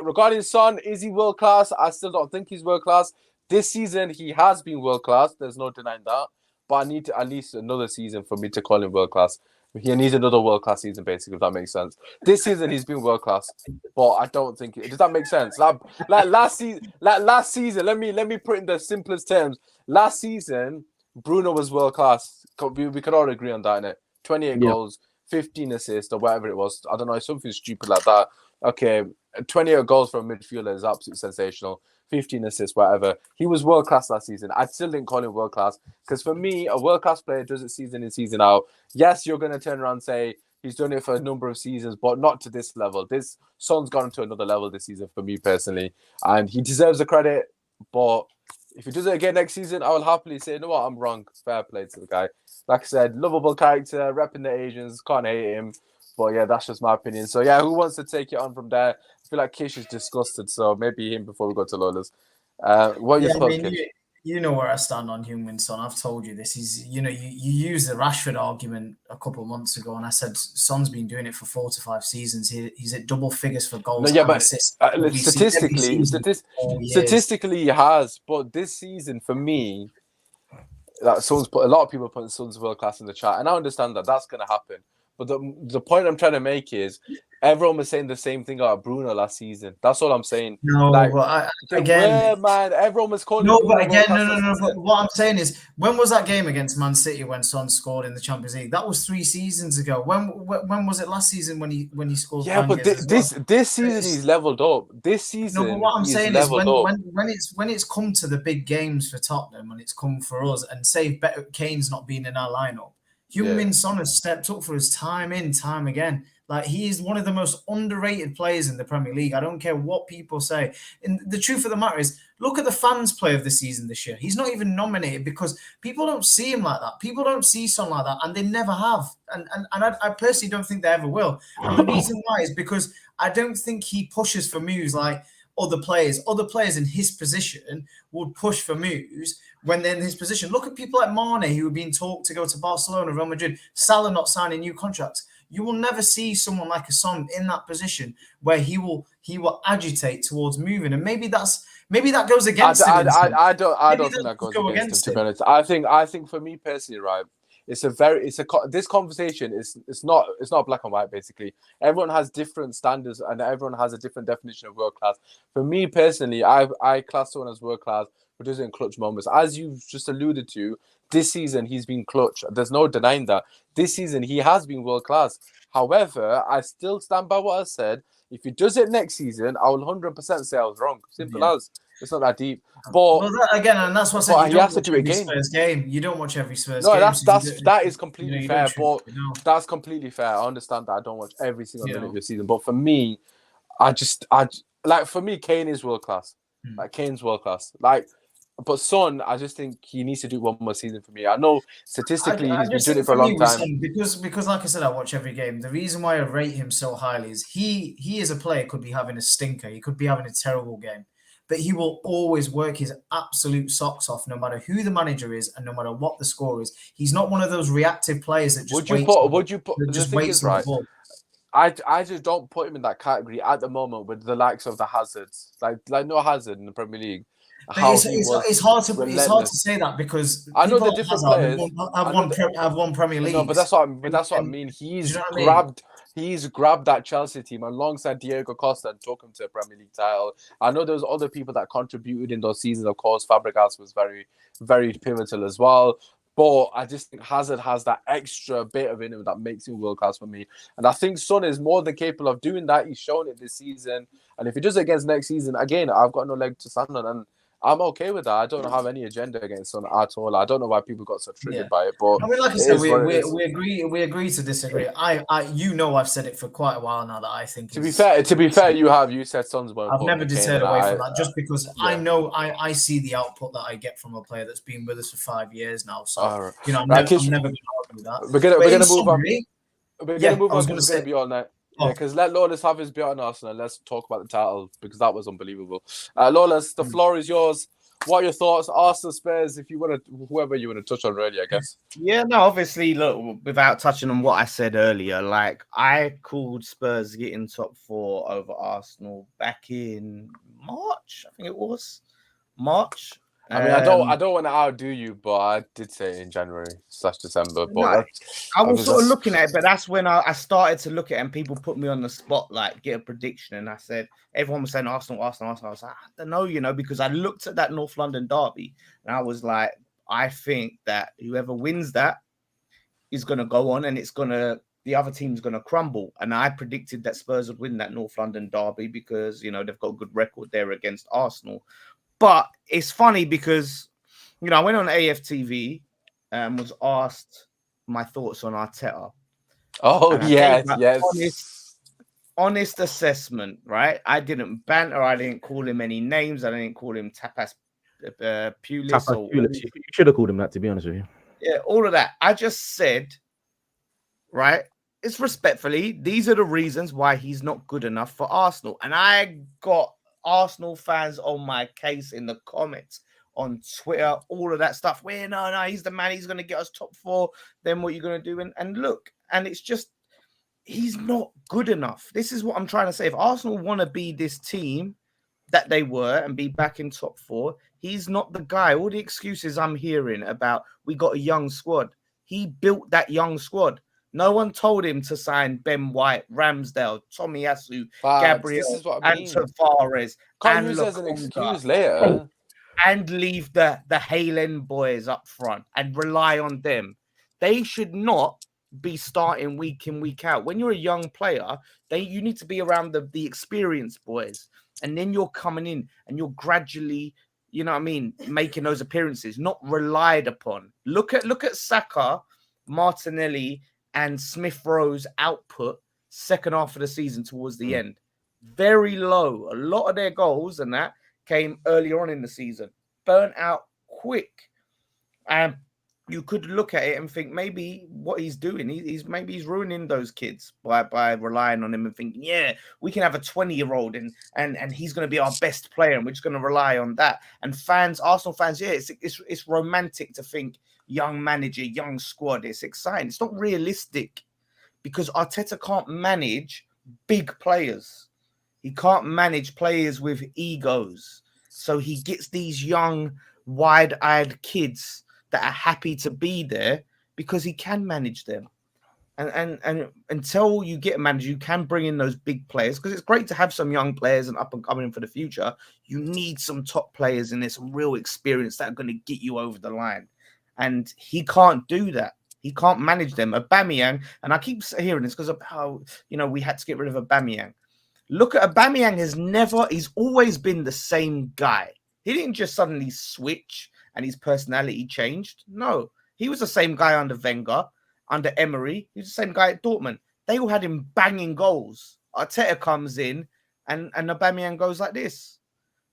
regarding Son, is he world class? I still don't think he's world class. This season, he has been world class. There's no denying that. But I need at least another season for me to call him world class. He needs another world class season, basically, if that makes sense. This season he's been world class, but I don't think does that make sense? Like last season, let me put it in the simplest terms. Last season, Bruno was world class. We could all agree on that, innit? 28 goals, 15 assists, or whatever it was. I don't know, something stupid like that. Okay, 28 goals from a midfielder is absolutely sensational. 15 assists, whatever. He was world class last season. I still didn't call him world class because for me, a world class player does it season in, season out. Yes, you're going to turn around and say he's done it for a number of seasons, but not to this level. This Son's gone to another level this season for me personally, and he deserves the credit. But if he does it again next season, I will happily say, you know what, I'm wrong. Fair play to the guy. Like I said, lovable character, repping the Asians, can't hate him. But yeah, that's just my opinion. So yeah, who wants to take it on from there? I feel like Kish is disgusted, so maybe him before we go to Lola's. What are your thoughts, Kish? You know where I stand on Heung-min Son. I've told you this. You used the Rashford argument a couple of months ago, and I said Son's been doing it for 4 to 5 seasons. He's at double figures for goals. No, yeah, but statistically, he has. But this season, for me, a lot of people putting Son's world class in the chat, and I understand that that's going to happen. But the point I'm trying to make is everyone was saying the same thing about Bruno last season. That's all I'm saying. No, like, but everyone was calling. No, but again, no. But what I'm saying is, when was that game against Man City when Son scored in the Champions League? That was 3 seasons ago. When was it last season when he scored? Yeah, but this season he's leveled up. This season, no, but what I'm saying is when it's come to the big games for Tottenham and it's come for us, and say Kane's not been in our lineup. Heung-min Son has stepped up for us time in, time again. Like, he is one of the most underrated players in the Premier League. I don't care what people say. And the truth of the matter is, look at the fans' play of the season this year. He's not even nominated because people don't see him like that. People don't see Son like that, and they never have. And I personally don't think they ever will. And the reason why is because I don't think he pushes for moves like other players. Other players in his position would push for moves when they're in his position. Look at people like Mane, who are being talked to go to Barcelona, Real Madrid, Salah not signing new contracts. You will never see someone like a Son in that position where he will agitate towards moving, and maybe that goes against him. I don't think that goes against him. To be honest, I think for me personally, right, this conversation it's not black and white. Basically, everyone has different standards and everyone has a different definition of world class. For me personally, I class someone as world class who does it in clutch moments, as you've just alluded to. This season, he's been clutch. There's no denying that. This season, he has been world class. However, I still stand by what I said. If he does it next season, I will 100% say I was wrong. Simple as. It's not that deep. But and that's what I said. You don't watch every again. Spurs game. You don't watch every Spurs game. No, that is completely fair. But that's completely fair. I understand that I don't watch every single minute of your season. But for me, for me, Kane is world class. Like Kane's world class. But Son, I just think he needs to do one more season for me. I know statistically he's been doing it for a long time. Son, because like I said, I watch every game. The reason why I rate him so highly is he as a player could be having a stinker. He could be having a terrible game. But he will always work his absolute socks off, no matter who the manager is and no matter what the score is. He's not one of those reactive players that just waits on the ball. I just don't put him in that category at the moment with the likes of the Hazards, like no Hazard in the Premier League. It's hard to say that because I know the different players have won Premier League. No, but that's what I mean. He's grabbed that Chelsea team alongside Diego Costa and took him to a Premier League title. I know there's other people that contributed in those seasons. Of course, Fabregas was very, very pivotal as well. But I just think Hazard has that extra bit of in him that makes him world class for me. And I think Son is more than capable of doing that. He's shown it this season. And if he does it against next season, again, I've got no leg to stand on. And I'm okay with that. I don't have any agenda against Son at all. I don't know why people got so triggered by it. But I mean, like I said, we agree to disagree. I've said it for quite a while now that I think. To be fair, you said Son's more. I've never deterred away from that just because I know I see the output that I get from a player that's been with us for 5 years now. So I'm never going to argue with that. We're gonna move on. We're gonna move on. It's gonna be all night. Yeah, because let Lawless have his bit on Arsenal. Let's talk about the title because that was unbelievable. Lawless, the floor is yours. What are your thoughts? Arsenal, Spurs, if you want to, whoever you want to touch on, really, I guess. Yeah, no, obviously, look, without touching on what I said earlier, like I called Spurs getting top 4 over Arsenal back in March. I think it was March. I mean, I don't want to outdo you, but I did say it in January/December. But I was sort of looking at it, but that's when I started to look at it and people put me on the spot, like get a prediction. And I said, everyone was saying Arsenal. I was like, I don't know, because I looked at that North London derby and I was like, I think that whoever wins that is going to go on and the other team's going to crumble. And I predicted that Spurs would win that North London derby because, they've got a good record there against Arsenal. But it's funny because, I went on AFTV and was asked my thoughts on Arteta. Oh, yes. Honest assessment, right? I didn't banter. I didn't call him any names. I didn't call him Tapas Pulis. You should have called him that, to be honest with you. Yeah, all of that. I just said, right, it's respectfully, these are the reasons why he's not good enough for Arsenal. And I got Arsenal fans on my case in the comments on Twitter, all of that stuff. No, he's the man. He's going to get us top 4. Then what you're going to do? And look, and it's just he's not good enough. This is what I'm trying to say. If Arsenal want to be this team that they were and be back in top 4, he's not the guy. All the excuses I'm hearing about we got a young squad. He built that young squad. No one told him to sign Ben White, Ramsdale, Tomiyasu, Gabriel, and Tavares. Can't use as an excuse later. And leave the Halen boys up front and rely on them. They should not be starting week in, week out. When you're a young player, you need to be around the experienced boys. And then you're coming in and you're gradually, making those appearances, not relied upon. Look at Saka, Martinelli, and Smith Rowe's output second half of the season towards the end. Very low. A lot of their goals and that came earlier on in the season. Burnt out quick. And you could look at it and think maybe what he's doing, he's ruining those kids by relying on him and thinking, yeah, we can have a 20-year-old and he's going to be our best player and we're just going to rely on that. And Arsenal fans, yeah, it's romantic to think young manager, young squad. It's exciting. It's not realistic because Arteta can't manage big players. He can't manage players with egos. So he gets these young, wide-eyed kids that are happy to be there because he can manage them. And until you get a manager, you can bring in those big players because it's great to have some young players and up and coming for the future. You need some top players in there, some real experience that are going to get you over the line. And he can't do that. He can't manage them. Aubameyang, and I keep hearing this because of how, we had to get rid of Aubameyang. Look at Aubameyang he's always been the same guy. He didn't just suddenly switch and his personality changed. No, he was the same guy under Wenger, under Emery. He was the same guy at Dortmund. They all had him banging goals. Arteta comes in and Aubameyang goes like this.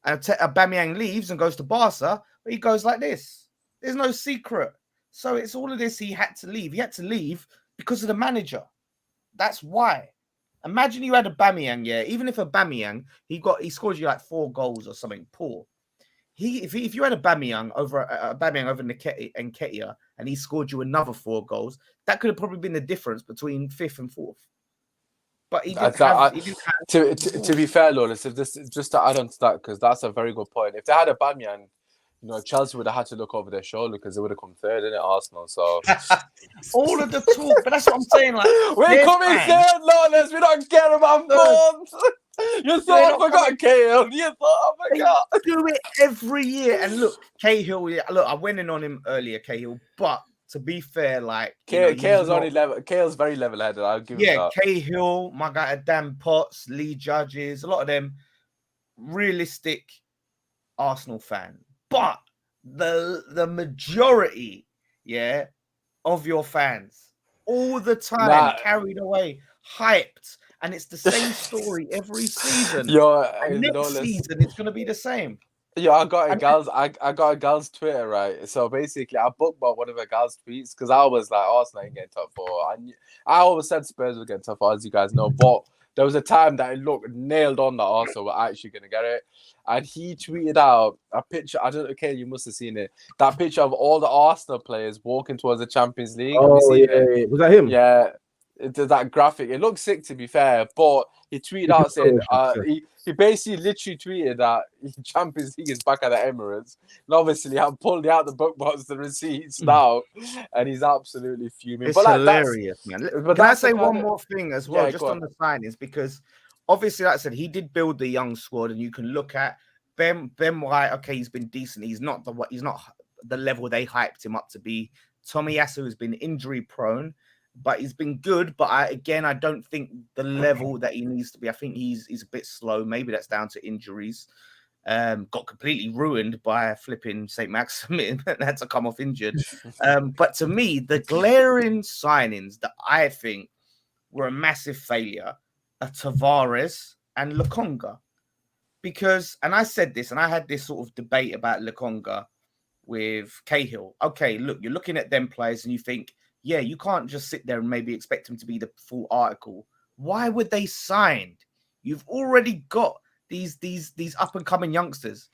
And Aubameyang leaves and goes to Barca, but he goes like this. There's no secret. So it's all of this. He had to leave. He had to leave because of the manager. That's why. Imagine you had Aubameyang, yeah. Even if Aubameyang, he scored you like 4 goals or something poor. If you had Aubameyang over Nketiah and he scored you another 4 goals, that could have probably been the difference between 5th and 4th. But he didn't have. To be fair, Lawless, if this just to add on to that, because that's a very good point. If they had Aubameyang, Chelsea would have had to look over their shoulder because they would have come third in it, Arsenal. So all of the talk, but that's what I'm saying. Like, we're coming third, Lawless. We don't care about forms. You thought I forgot Cahill. You thought I forgot. They do it every year. And look, Cahill. Look, I went in on him earlier, Cahill. But to be fair, like Cahill's only level. Cahill's very level-headed. I'll give him that. Cahill, my guy Dan Potts, Lee Judges, a lot of them realistic Arsenal fan. But the majority, of your fans all the time carried away, hyped, and it's the same story every season. Next season it's going to be the same. I got a gal's Twitter, right? So basically, I bookmarked one of a gal's tweets because I was like, Arsenal ain't getting top 4. I always said Spurs would get top 4, as you guys know, but there was a time that it looked nailed on that Arsenal were actually going to get it. And he tweeted out a picture. I don't know, okay, you must have seen it. That picture of all the Arsenal players walking towards the Champions League. Oh, yeah. Was that him? Yeah. That graphic. It looks sick, to be fair. But he tweeted out saying, he basically literally tweeted that Champions League is back at the Emirates. And obviously, I'm pulling out the bookmarks, the receipts now. And he's absolutely fuming. It's hilarious, man. But can I say one more thing as well, just on the signings? Because obviously, like I said, he did build the young squad, and you can look at Ben White. Okay, he's been decent. He's not the level they hyped him up to be. Tomiyasu has been injury prone, but he's been good. But I don't think the level that he needs to be. I think he's a bit slow. Maybe that's down to injuries. Got completely ruined by flipping St. Maximin and had to come off injured. But to me, the glaring signings that I think were a massive failure are Tavares and Lokonga. Because, and I said this, and I had this sort of debate about Lokonga with Cahill. Okay, look, you're looking at them players and you think, yeah, you can't just sit there and maybe expect them to be the full article. Why would they sign? You've already got these up and coming youngsters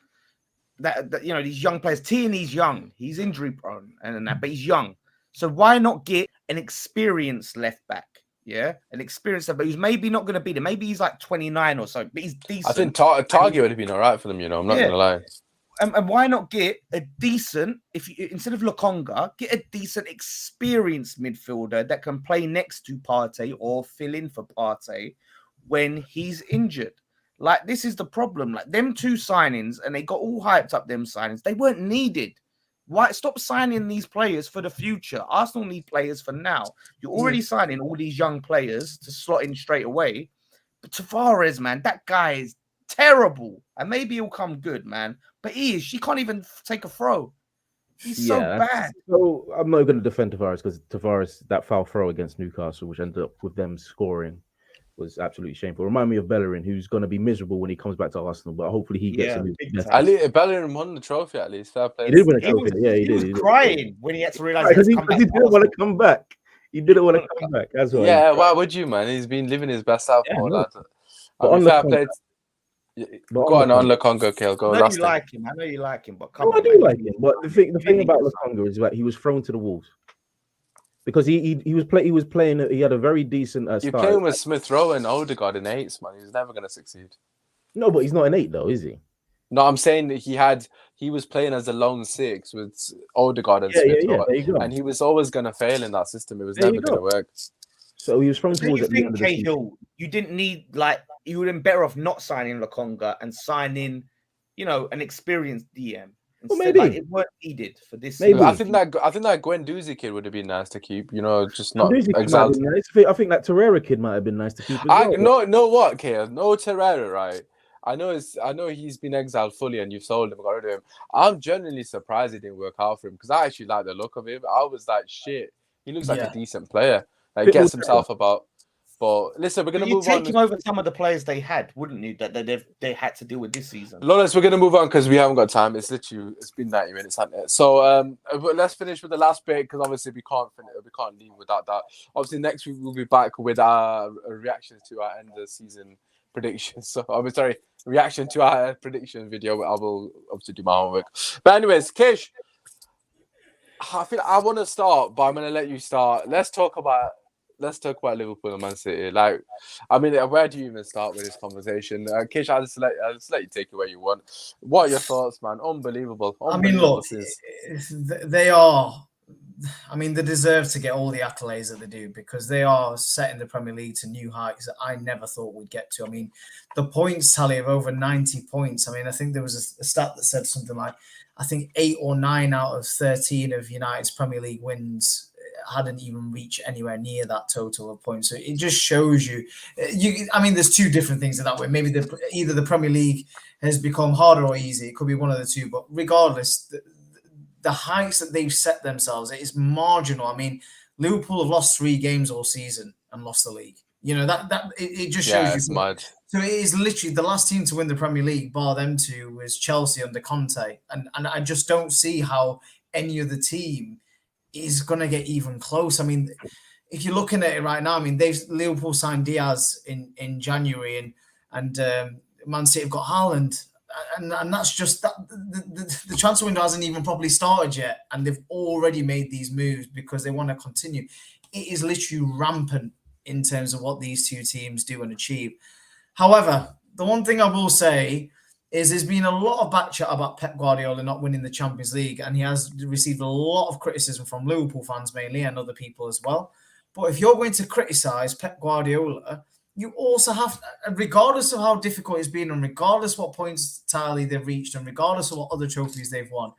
that these young players. Tierney's young, he's injury prone and that, but he's young. So why not get an experienced left back? Yeah, an experienced left back who's maybe not going to be there. Maybe he's like 29 or so, but he's decent. I think Target would have been all right for them. I'm not going to lie. And why not get a decent, instead of Lokonga, get a decent experienced midfielder that can play next to Partey or fill in for Partey when he's injured? Like, this is the problem. Like, them 2 signings, and they got all hyped up, them signings, they weren't needed. Why stop signing these players for the future? Arsenal need players for now. You're already signing all these young players to slot in straight away. But Tavares, man, that guy is terrible. And maybe he'll come good, man. But she can't even take a throw. He's so bad. So I'm not going to defend Tavares because Tavares, that foul throw against Newcastle, which ended up with them scoring, was absolutely shameful. Remind me of Bellerin, who's going to be miserable when he comes back to Arsenal, but hopefully he gets a move. Bellerin won the trophy at least. Fair play. He did win a trophy. He was crying when he had to realize because he didn't want to come back. He didn't want to come back. That's why. Yeah, why would you, man? He's been living his best life. Go on Lokonga, Kale. Go. I know you like him, but come on. I do like him, but the thing about Lokonga is that he was thrown to the wolves. Because he was playing. He had a very decent start. You're playing with Smith Rowe and Odegaard in 8s, man. He's never going to succeed. No, but he's not an 8 though, is he? No, I'm saying that he was playing as a lone 6 with Odegaard and Smith Rowe, and he was always going to fail in that system. It was never going to work. So he was thrown towards the end of the season. You didn't need you would have been better off not signing Lokonga and signing, an experienced DM. Well, maybe it weren't needed for this. Maybe I think that Guendouzi kid would have been nice to keep. Just not exalted. Nice. I think that Torreira kid might have been nice to keep. As well. No, what, Kale? No Torreira, right? I know he's been exiled fully, and you've sold him, got rid of him. I'm genuinely surprised it didn't work out for him because I actually like the look of him. I was like, shit, he looks like a decent player. Like gets himself about. But listen, we're gonna move on. You're taking over some of the players they had, wouldn't you? That they had to deal with this season. Lawrence, we're gonna move on because we haven't got time. It's been 90 minutes, hasn't it? So but let's finish with the last bit because obviously we can't leave without that. Obviously next week we'll be back with our reactions to our end of the season predictions. So I'm sorry, reaction to our prediction video. I will obviously do my homework. But anyways, Kish, I feel I want to start, but I'm gonna let you start. Let's talk about Liverpool and Man City. Like, I mean, where do you even start with this conversation? Kish, I'll just let you take it where you want. What are your thoughts, man? Unbelievable. I mean, look, they are. I mean, they deserve to get all the accolades that they do because they are setting the Premier League to new heights that I never thought we'd get to. I mean, the points tally of over 90 points. I mean, I think there was a stat that said something like, I think 8 or 9 out of 13 of United's Premier League wins hadn't even reached anywhere near that total of points. So it just shows you. I mean, there's two different things in that way. Maybe either the Premier League has become harder or easy. It could be one of the two. But regardless, the heights that they've set themselves, it is marginal. I mean, Liverpool have lost 3 games all season and lost the league. You know, it just shows you. It's mad. So it is literally the last team to win the Premier League, bar them two, was Chelsea under Conte. And I just don't see how any other team is going to get even close. I mean, if you're looking at it right now, I mean, Liverpool signed Diaz in January and Man City have got Haaland. And that's just that the transfer window hasn't even properly started yet. And they've already made these moves because they want to continue. It is literally rampant in terms of what these two teams do and achieve. However, the one thing I will say is there's been a lot of backchat about Pep Guardiola not winning the Champions League, and he has received a lot of criticism from Liverpool fans mainly and other people as well. But if you're going to criticise Pep Guardiola, you also have, regardless of how difficult it's been and regardless what points tally they've reached and regardless of what other trophies they've won,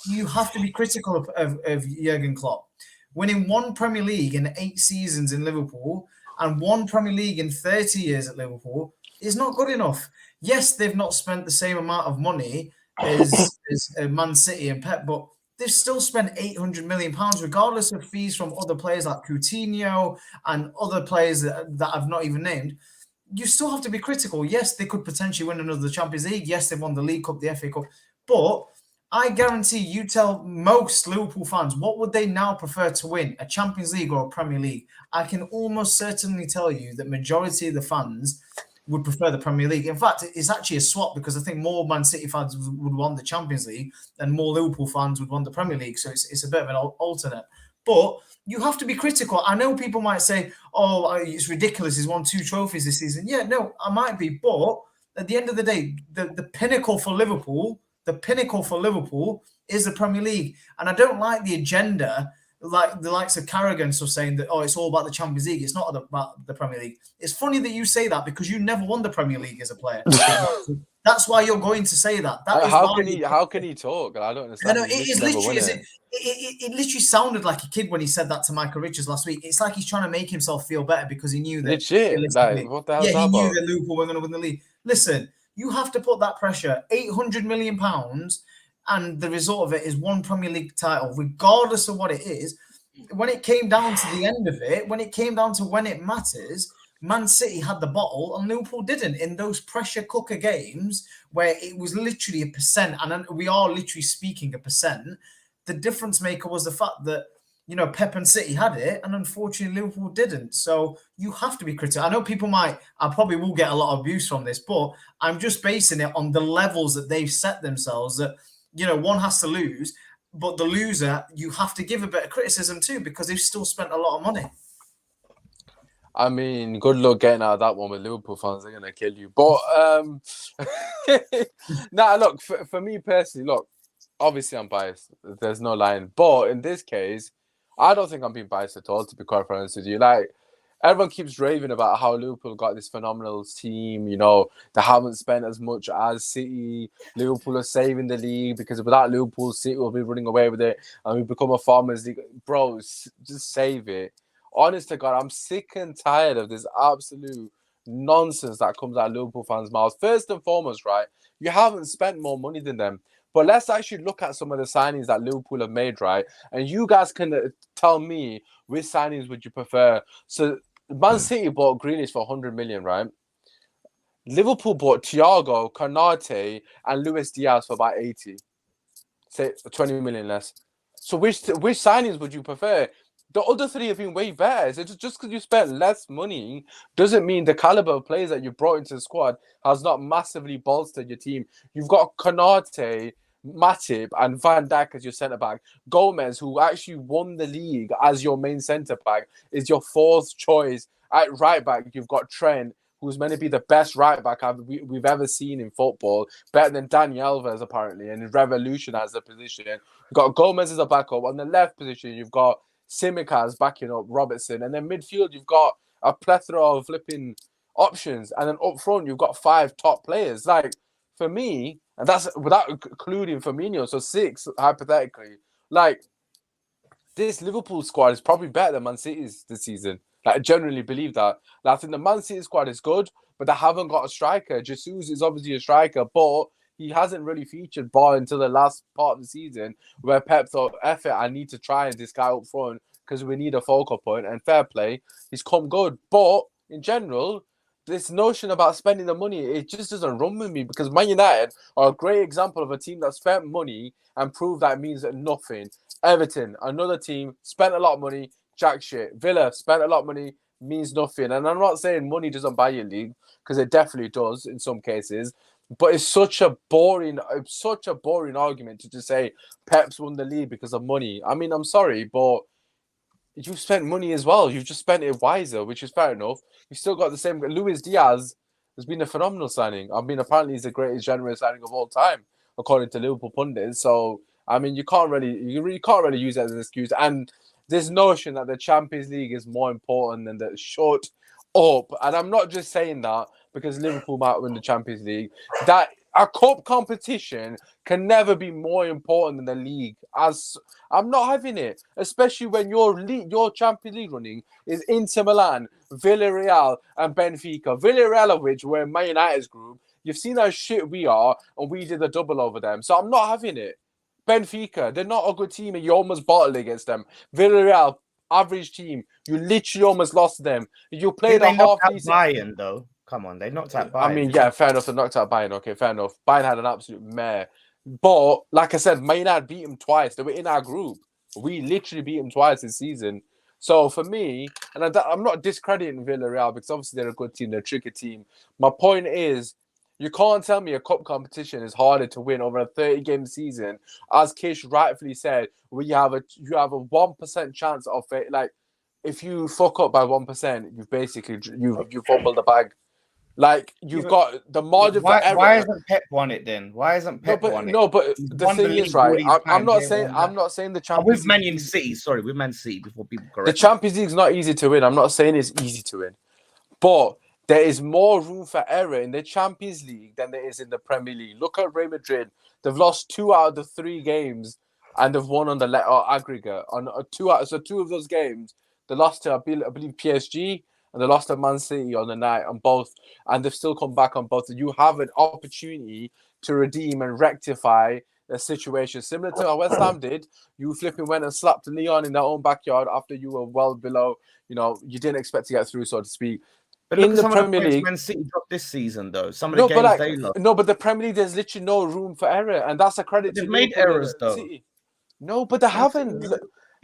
you have to be critical of Jurgen Klopp. Winning 1 Premier League in 8 seasons in Liverpool and 1 Premier League in 30 years at Liverpool is not good enough. Yes, they've not spent the same amount of money as Man City and Pep, but they've still spent £800 million, regardless of fees from other players like Coutinho and other players that I've not even named. You still have to be critical. Yes, they could potentially win another Champions League. Yes, they've won the League Cup, the FA Cup. But I guarantee you tell most Liverpool fans, what would they now prefer to win, a Champions League or a Premier League? I can almost certainly tell you that majority of the fans would prefer the Premier League. In fact, it's actually a swap because I think more Man City fans would want the Champions League and more Liverpool fans would want the Premier League. So it's a bit of an alternate. But you have to be critical. I know people might say, oh, it's ridiculous. He's won 2 trophies this season. Yeah, no, I might be. But at the end of the day, the pinnacle for Liverpool is the Premier League. And I don't like the agenda like the likes of Carragher stuff saying that, oh, it's all about the Champions League. It's not about the Premier League. It's funny that you say that because you never won the Premier League as a player. That's why you're going to say that. How can he talk? I don't understand. No, it literally sounded like a kid when he said that to Michael Richards last week. It's like he's trying to make himself feel better because he knew that. What the hell? Yeah, he knew that Liverpool were going to win the league. Listen, you have to put that pressure. £800 million. And the result of it is 1 Premier League title, regardless of what it is. When it came down to the end of it, when it came down to when it matters, Man City had the bottle and Liverpool didn't. In those pressure cooker games where it was literally 1%, and we are literally speaking 1%, the difference maker was the fact that, you know, Pep and City had it, and unfortunately Liverpool didn't. So you have to be critical. I know I probably will get a lot of abuse from this, but I'm just basing it on the levels that they've set themselves that, you know, one has to lose, but the loser, you have to give a bit of criticism too because they've still spent a lot of money. I mean, good luck getting out of that one with Liverpool fans. They're going to kill you. But, look, for me personally, look, obviously I'm biased. There's no lying. But in this case, I don't think I'm being biased at all, to be quite honest with you. Like, everyone keeps raving about how Liverpool got this phenomenal team. You know, they haven't spent as much as City. Liverpool are saving the league because without Liverpool, City will be running away with it and we become a farmers league. Bro, just save it. Honest to God, I'm sick and tired of this absolute nonsense that comes out of Liverpool fans' mouths. First and foremost, right, you haven't spent more money than them. But let's actually look at some of the signings that Liverpool have made, right? And you guys can tell me which signings would you prefer. So Man City bought Grealish for 100 million, right? Liverpool bought Thiago, Konate, and Luis Diaz for about 80. Say 20 million less. So which signings would you prefer? The other three have been way better. So just because you spent less money doesn't mean the caliber of players that you brought into the squad has not massively bolstered your team. You've got Konate, Matip, and Van Dijk as your centre-back. Gomez, who actually won the league as your main centre-back, is your fourth choice. At right-back, you've got Trent, who's meant to be the best right-back we've ever seen in football, better than Dani Alves, apparently, and revolutionised the position. You've got Gomez as a backup. On the left position, you've got Tsimikas backing up Robertson. And then midfield, you've got a plethora of flipping options. And then up front, you've got 5 top players. Like, for me, and that's without including Firmino, so 6, hypothetically. Like, this Liverpool squad is probably better than Man City's this season. Like, I genuinely believe that. Like, I think the Man City squad is good, but they haven't got a striker. Jesus is obviously a striker, but he hasn't really featured bar until the last part of the season where Pep thought, F it, I need to try this guy up front because we need a focal point. And fair play, he's come good. But in general, this notion about spending the money, it just doesn't run with me because Man United are a great example of a team that spent money and proved that it means nothing. Everton, another team, spent a lot of money, jack shit. Villa spent a lot of money, means nothing. And I'm not saying money doesn't buy you a league because it definitely does in some cases. But it's such a boring argument to just say Pep's won the league because of money. I mean, I'm sorry, but you've spent money as well. You've just spent it wiser, which is fair enough. You still got the same. Luis Diaz has been a phenomenal signing. I mean, apparently he's the greatest January signing of all time, according to Liverpool pundits. So, I mean, you can't really use that as an excuse. And this notion that the Champions League is more important than the shut up. And I'm not just saying that because Liverpool might win the Champions League. That a cup competition can never be more important than the league. As I'm not having it, especially when your Champions League running is Inter Milan, Villarreal, and Benfica. Villarreal, of which were in Man United's group. You've seen how shit we are, and we did a double over them. So I'm not having it. Benfica, they're not a good team, and you almost bottled against them. Villarreal, average team. You literally almost lost them. You played a half decent. Bayern, though. Come on, they knocked out Bayern. I mean, yeah, fair enough. They knocked out Bayern. Okay, fair enough. Bayern had an absolute mare. But, like I said, Man United beat them twice. They were in our group. We literally beat them twice this season. So, for me, and I'm not discrediting Villarreal because obviously they're a good team. They're a tricky team. My point is, you can't tell me a cup competition is harder to win over a 30-game season. As Kish rightfully said, where you have a 1% chance of it. Like, if you fuck up by 1%, you've basically you fumbled the bag. Like, you've got the margin for error. Why hasn't Pep won it then? Why hasn't Pep won it? No, but the thing is, right, I'm not saying the Champions with Man City. Sorry, with Man City before people correct. The Champions League is not easy to win. I'm not saying it's easy to win, but there is more room for error in the Champions League than there is in the Premier League. Look at Real Madrid. They've lost 2 out of the 3 games, and they've won on the aggregate. On 2 of those games, they lost to I believe PSG. And they lost to Man City on the night on both, and they've still come back on both. You have an opportunity to redeem and rectify a situation similar to how West Ham did. You flipping went and slapped Leon in their own backyard after you were well below. You know, you didn't expect to get through, so to speak. But in the Premier League, Man City dropped this season, though. Some of the games they lost. No, but the Premier League, there's literally no room for error, and that's a credit to they've made errors, though. City. No, but they haven't.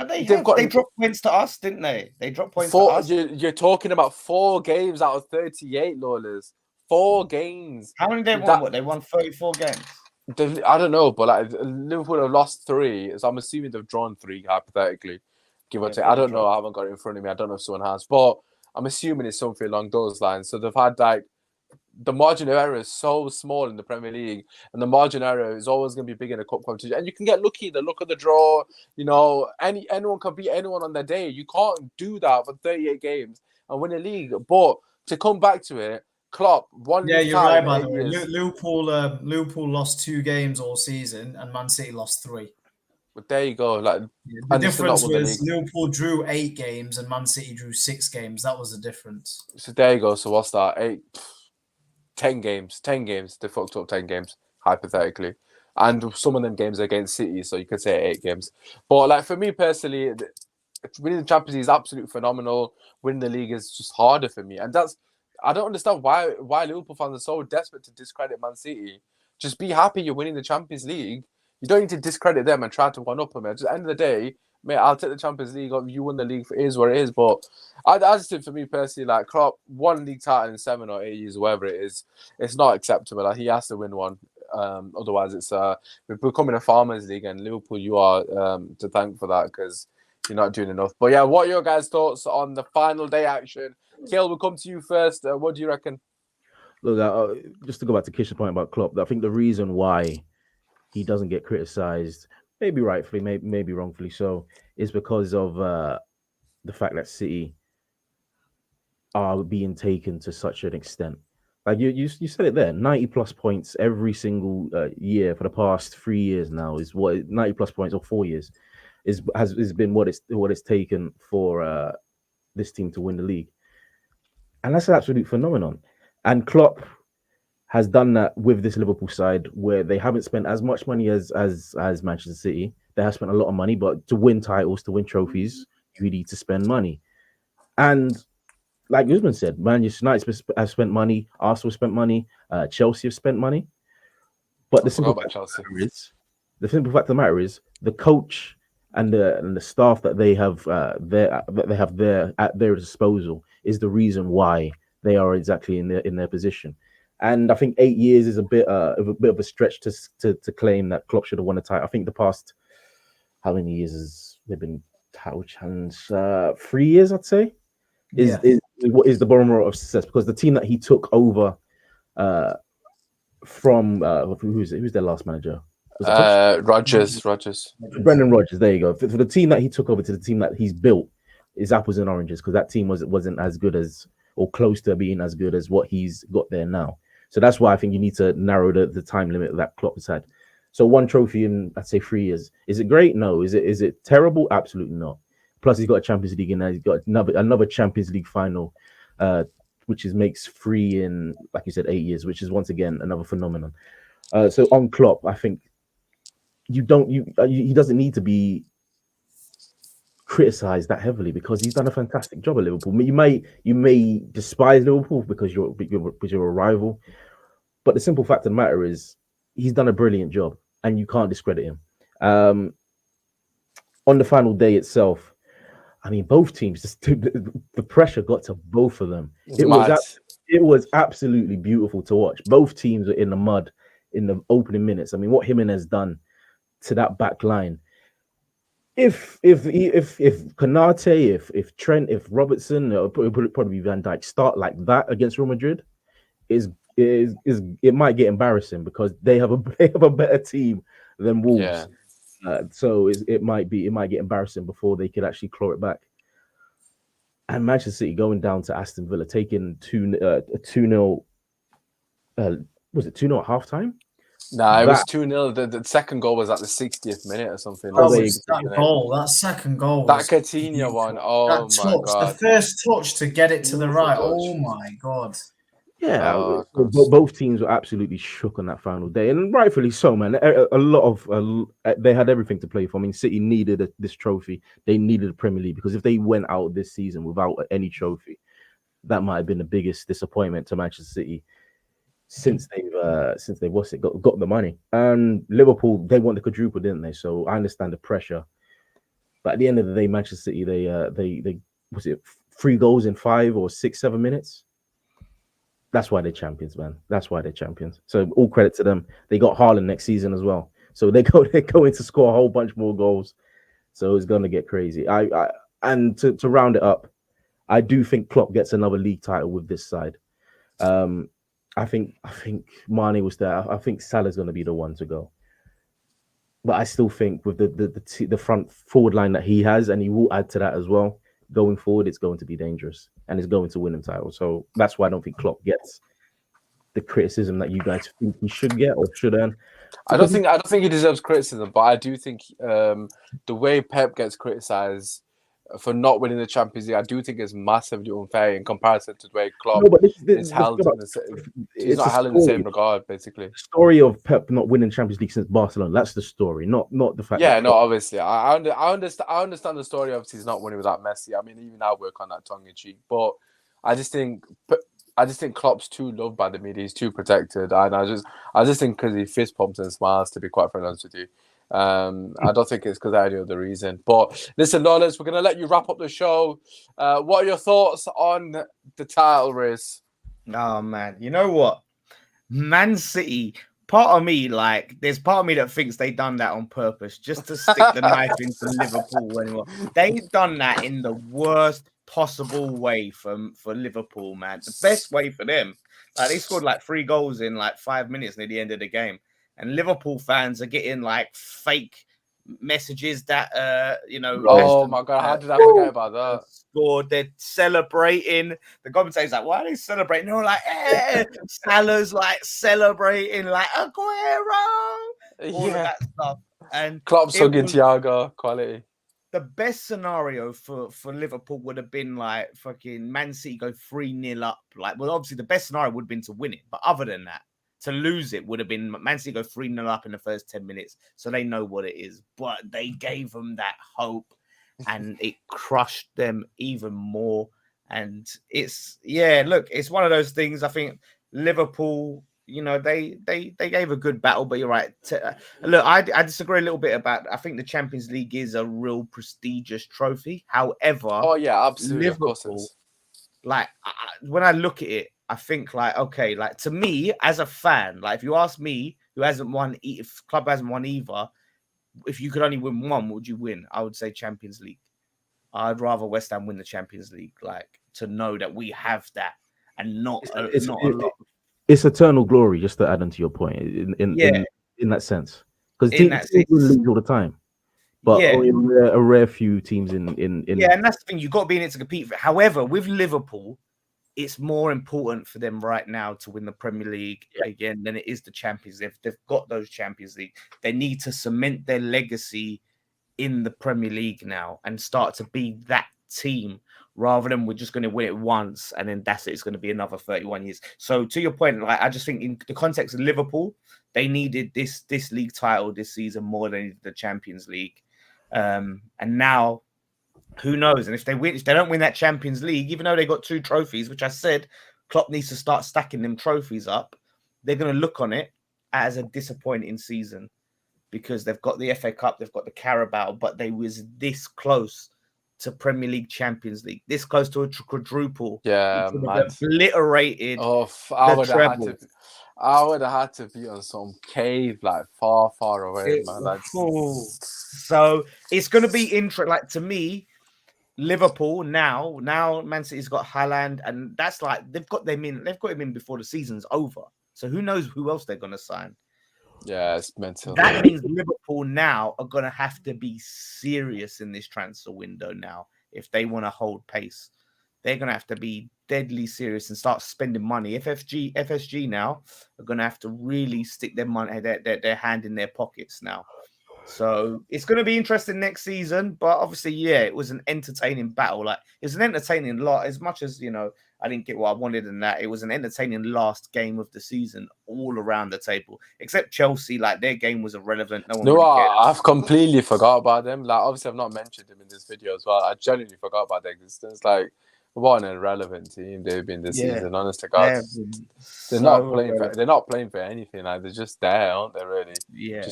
They dropped points to us, didn't they? They dropped points to us. You're talking about 4 games out of 38, Lawlers. 4 games. How many they won? What, they won 34 games? I don't know, but like Liverpool have lost 3, so I'm assuming they've drawn 3, hypothetically. Give or take. I don't know. I haven't got it in front of me. I don't know if someone has, but I'm assuming it's something along those lines. So they've had like the margin of error is so small in the Premier League, and the margin of error is always going to be big in a cup competition. And you can get lucky, the luck of the draw. You know, anyone can beat anyone on their day. You can't do that for 38 games and win a league. But to come back to it, Klopp won. Yeah, you're right. By the way, Liverpool lost 2 games all season, and Man City lost 3. But there you go. Like the difference was Liverpool drew 8 games and Man City drew 6 games. That was the difference. So there you go. So what's that? 10 games. 10 games. They fucked up 10 games, hypothetically. And some of them games against City, so you could say 8 games. But like for me personally, winning the Champions League is absolutely phenomenal. Winning the league is just harder for me. And I don't understand why Liverpool fans are so desperate to discredit Man City. Just be happy you're winning the Champions League. You don't need to discredit them and try to one-up them. At the end of the day, mate, I'll take the Champions League. You won the league. It is what it is. But I just think for me personally, like Klopp, 1 league title in 7 or 8 years, whatever it is, it's not acceptable. Like, he has to win one. Otherwise, it's we're becoming a farmers league, and Liverpool, you are to thank for that because you're not doing enough. But yeah, what are your guys' thoughts on the final day action? Kale, we'll come to you first. What do you reckon? Look, just to go back to Kish's point about Klopp, I think the reason why he doesn't get criticised, maybe rightfully, maybe wrongfully so, is because of the fact that City are being taken to such an extent. Like you said it there, 90+ points every single year for the past 3 years now is what 90+ points, or 4 years has been what it's taken for this team to win the league, and that's an absolute phenomenon. And Klopp has done that with this Liverpool side, where they haven't spent as much money as Manchester City. They have spent a lot of money, but to win titles, to win trophies, you need to spend money. And like Usman said, Manchester United have spent money, Arsenal spent money, Chelsea have spent money. But the simple fact of the matter is the coach and the staff that they have there at their disposal is the reason why they are exactly in their position. And I think 8 years is a bit of a stretch to claim that Klopp should have won a title. I think the past, how many years has there been title challenge? 3 years, I'd say, is the barometer of success, because the team that he took over from who's their last manager? Rodgers. Brendan Rodgers. There you go. For the team that he took over to the team that he's built is apples and oranges, because that team wasn't as good as, or close to being as good as what he's got there now. So that's why I think you need to narrow the time limit that Klopp has had. So 1 trophy in, I'd say, 3 years. Is it great? No. Is it terrible? Absolutely not. Plus, he's got a Champions League, and he's got another Champions League final, which makes 3 in, like you said, 8 years, which is once again another phenomenon. So on Klopp, I think he doesn't need to be criticized that heavily, because he's done a fantastic job at Liverpool. You may despise Liverpool because you're a rival, but the simple fact of the matter is he's done a brilliant job, and you can't discredit him. On the final day itself, I mean, both teams, the pressure got to both of them. It was absolutely beautiful to watch. Both teams were in the mud in the opening minutes. I mean, what Jimenez done to that back line. If Konate, if Trent, if Robertson, probably Van Dijk start like that against Real Madrid, it might get embarrassing, because they have a better team than Wolves. Yeah. So it might get embarrassing before they could actually claw it back. And Manchester City going down to Aston Villa, taking 2-0. Was it 2-0 at halftime? Nah, it was 2-0. The second goal was at the 60th minute or something. That second goal. That Coutinho one. Oh my God. The first touch to get it to the right. Oh my God. Yeah, both teams were absolutely shook on that final day, and rightfully so, man. A lot of they had everything to play for. I mean, City needed this trophy. They needed the Premier League, because if they went out this season without any trophy, that might have been the biggest disappointment to Manchester City since they've got the money. And Liverpool, they want the quadruple, didn't they? So I understand the pressure, but at the end of the day, Manchester City, they was it 3 goals in 5 or 6, 7 minutes. That's why they're champions, man. That's why they're champions. So all credit to them. They got Haaland next season as well. So they're going to score a whole bunch more goals. So it's going to get crazy. And to round it up, I do think Klopp gets another league title with this side. I think Mane was there. I think Salah's going to be the one to go. But I still think with the front forward line that he has, and he will add to that as well, going forward, it's going to be dangerous, and it's going to win him title. So that's why I don't think Klopp gets the criticism that you guys think he should get or should earn. I don't think he deserves criticism, but I do think the way Pep gets criticized for not winning the Champions League, I do think is massively unfair in comparison to the way Klopp is held in the same. He's not held in the same regard, basically. The story of Pep not winning Champions League since Barcelona. That's the story, not the fact. Yeah, no, obviously, I understand the story. Obviously, he's not winning without Messi. I mean, even I work on that tongue in cheek, but I just think Klopp's too loved by the media. He's too protected, and I just think because he fist pumps and smiles. To be quite honest with you. I don't think it's because of any other reason. But listen, Lawless, we're going to let you wrap up the show. What are your thoughts on the title race? Oh, man. You know what? Man City, part of me, there's part of me that thinks they done that on purpose just to stick the knife into Liverpool anymore. They've done that in the worst possible way for Liverpool, man. The best way for them. They scored 3 goals in 5 minutes near the end of the game. And Liverpool fans are getting fake messages that Oh my God, how did I forget about that? Scored, they're celebrating. The commentator's like, why are they celebrating? They're like, Salah's celebrating, Aguero, all of that stuff. And Klopp's hugging Thiago, quality. The best scenario for Liverpool would have been fucking Man City go 3-0 up. Obviously the best scenario would have been to win it, but other than that, to lose it would have been Man City go 3-0 up in the first 10 minutes, so they know what it is. But they gave them that hope, and it crushed them even more. And it's one of those things. I think Liverpool, they gave a good battle, but you're right. Look, I disagree a little bit about. I think the Champions League is a real prestigious trophy. However, oh yeah, absolutely, Liverpool, of course when I look at it, I think to me as a fan, if you ask me who hasn't won, if club hasn't won either, if you could only win one, would you win? I would say Champions League. I'd rather West Ham win the Champions League, to know that we have that and not a lot. It's eternal glory, just to add on to your point, in that sense, because teams lose all the time, but only a rare few teams in. Yeah, and that's the thing. You've got to be in it to compete for it. However, with Liverpool, it's more important for them right now to win the Premier League again than it is the Champions League. If they've got those Champions League, they need to cement their legacy in the Premier League now and start to be that team rather than we're just going to win it once and then that's it. It's going to be another 31 years. So to your point, I just think in the context of Liverpool, they needed this league title this season more than the Champions League. And now, who knows? And if they don't win that Champions League, even though they got 2 trophies, which I said Klopp needs to start stacking them trophies up, they're going to look on it as a disappointing season because they've got the FA Cup, they've got the Carabao, but they was this close to Premier League, Champions League, this close to a quadruple. Yeah, obliterated. I would have had to be on some cave far, far away, man. So it's going to be interesting. To me, Liverpool now Man City's got Haaland, and that's they've got him in before the season's over. So who knows who else they're going to sign? Yeah, it's mental. That means Liverpool now are going to have to be serious in this transfer window now if they want to hold pace. They're going to have to be deadly serious and start spending money. FSG now are going to have to really stick their money, their hand in their pockets now. So it's going to be interesting next season, but obviously, it was an entertaining battle. It was an entertaining lot, as much as, I didn't get what I wanted in that. It was an entertaining last game of the season all around the table, except Chelsea. Their game was irrelevant. No one really cared. I've completely forgot about them. Obviously, I've not mentioned them in this video as well. I genuinely forgot about their existence. What an irrelevant team they've been this season. Honest to God, they're not playing for anything. They're just there, aren't they? Really? Yeah.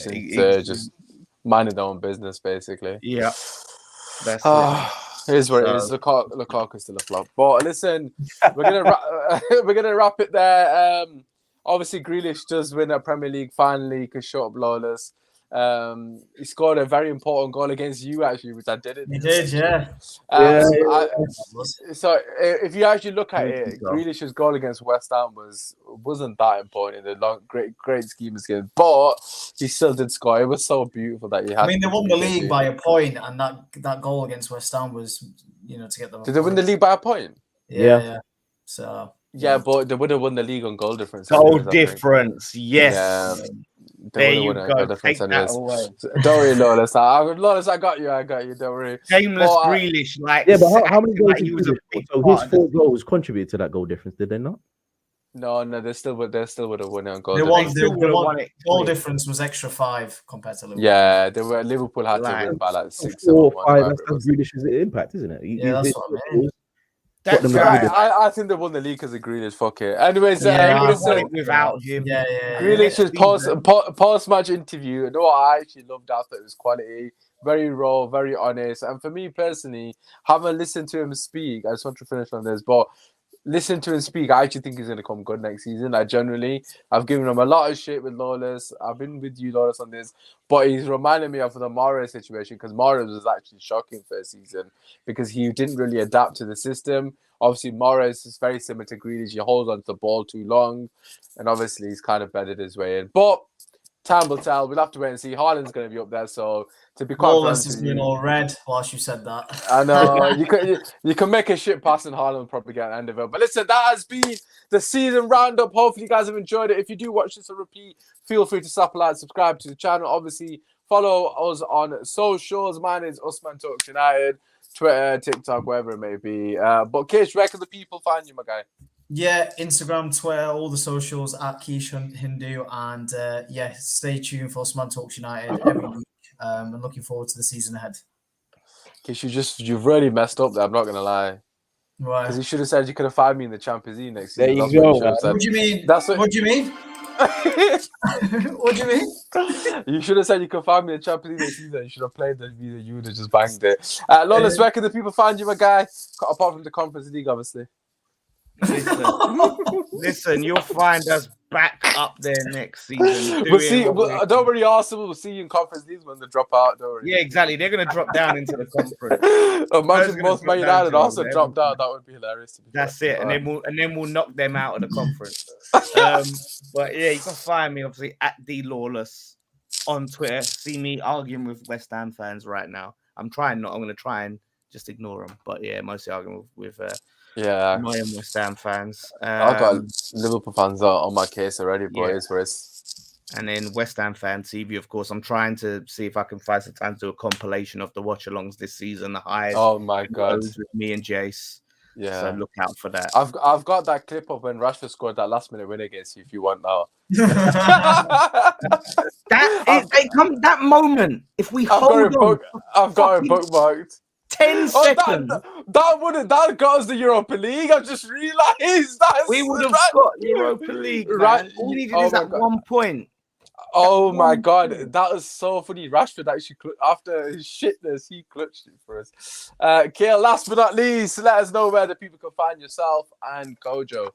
Just minding their own business, basically. Yeah. That's it is what it is. Lukaku's still a flop. But listen, we're gonna wrap it there. Obviously, Grealish does win a Premier League finally. He could shut up Lawless. He scored a very important goal against you, actually, which I didn't. He did, yeah. So if you actually look at it, Grealish's goal against West Ham wasn't that important in the great scheme of things, but he still did score. It was so beautiful that he had. They won the league by a point, and that goal against West Ham was, to get them. Did they win the league by a point? Yeah. So. Yeah, but they would have won the league on goal difference. Goal difference, yes. There you go. Take that away. Don't worry, Lawless. Lawless, I got you. Don't worry. Shameless Grealish, like yeah, but how many goals like he was a big so his 4 goals contributed to that goal difference, did they not? No, they still would have won it on goal. The goal difference was extra 5 compared to Liverpool. Yeah, Liverpool had to win by like 6, 4 or 5. That's Grealish's impact, isn't it? That's what I mean. I think they won the league because of Grealish. Fuck it. Anyways, without him. Grealish's post-match interview. You know what I actually loved after it was quality, very raw, very honest. And for me personally, having listened to him speak, I just want to finish on this, but listen to him speak, I actually think he's going to come good next season. I've given him a lot of shit with Lawless. I've been with you, Lawless, on this. But he's reminded me of the Maguire situation, because Maguire was actually shocking first season because he didn't really adapt to the system. Obviously, Maguire is very similar to Grealish. He holds on to the ball too long. And obviously, he's kind of bedded his way in. But time will tell. We'll have to wait and see. Haaland's going to be up there. So to be quite Lawless is doing all red whilst you said that. I know. you can make a shit pass and Haaland will probably get an end of it. But listen, that has been the season roundup. Hopefully you guys have enjoyed it. If you do watch this on repeat, feel free to slap a like, subscribe to the channel. Obviously, follow us on socials. Mine is Usman Talks United, Twitter, TikTok, wherever it may be. But Kish, where can the people find you, my guy? Yeah, Instagram, Twitter, all the socials at Kish Hindu. And stay tuned for Usman Talks United every week. I'm looking forward to the season ahead. Kish, you've really messed up there, I'm not going to lie. Right. Because you should have said you could have found me in the Champions League next there season. You go. What do you mean? What do you mean? What do you mean? You should have said you could find me in the Champions League next season. You should have played the video. You would have just banged it. Lawless, where can the people find you, my guy? Apart from the Conference League, obviously. Listen, you'll find us back up there next season. We'll see. Don't worry, Arsenal. We'll see you in Conference League when they drop out. Don't worry. Yeah, exactly. They're going to drop down into the conference. Imagine both Man United also dropped out. That would be hilarious. That's it, and then we'll knock them out of the conference. But yeah, you can find me obviously at DLawless on Twitter. See me arguing with West Ham fans right now. I'm going to try and just ignore them. But yeah, mostly arguing with annoying West Ham fans. I've got Liverpool fans on my case already, boys. Yeah. And then West Ham Fan TV, of course. I'm trying to see if I can find some time to do a compilation of the watch-alongs this season, the highest. Oh my god, with me and Jace. Yeah, so look out for that. I've got that clip of when Rashford scored that last-minute win against you. If you want now, that moment. If we I've got it bookmarked. 10 seconds. That got us the Europa League. I just realised that we would have got Europa League. Right? All we needed is that 1 point. Oh my god, that was so funny. Rashford actually, after his shitness, he clutched it for us. Kale, last but not least, let us know where the people can find yourself and Kojo.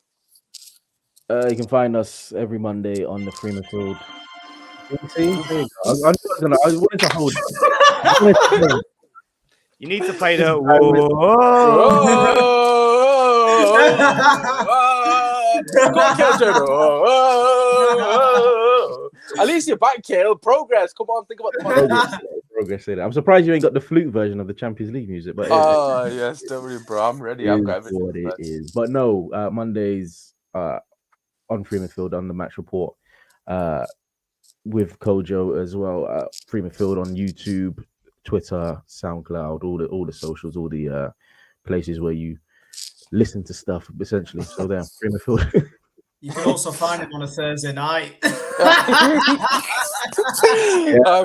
You can find us every Monday on the Freeman Field. I wanted to hold. You need to play the At least you're back, Kale. Progress. Come on, think about the progress. I'm surprised you ain't got the flute version of the Champions League music. But yes, don't worry, bro. I'm ready. I've got everything. What it is. But no, Mondays on Freeman Field on the match report with Kojo as well. Freeman Field on YouTube, Twitter, SoundCloud, all the socials, all the places where you listen to stuff, essentially. So there, Freeman Field. You can also find him on a Thursday night.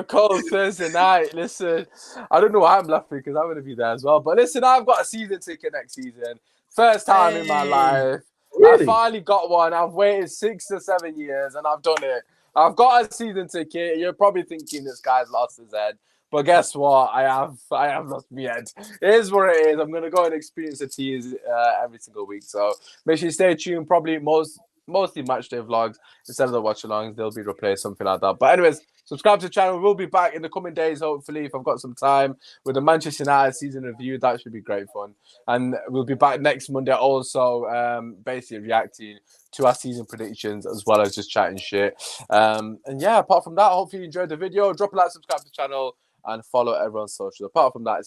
Cold Thursday night. Listen, I don't know why I'm laughing because I'm going to be there as well. But listen, I've got a season ticket next season. First time in my life. Really? I finally got one. I've waited 6 to 7 years and I've done it. I've got a season ticket. You're probably thinking this guy's lost his head. But guess what? I have lost my head. It is what it is. I'm going to go and experience the tears every single week. So make sure you stay tuned. Probably mostly match day vlogs instead of the watch alongs. They'll be replaced, something like that. But anyways, subscribe to the channel. We'll be back in the coming days, hopefully, if I've got some time with the Manchester United season review. That should be great fun. And we'll be back next Monday also, basically reacting to our season predictions as well as just chatting shit. And yeah, apart from that, hopefully you enjoyed the video. Drop a like, subscribe to the channel, and follow everyone's social. Apart from that, it's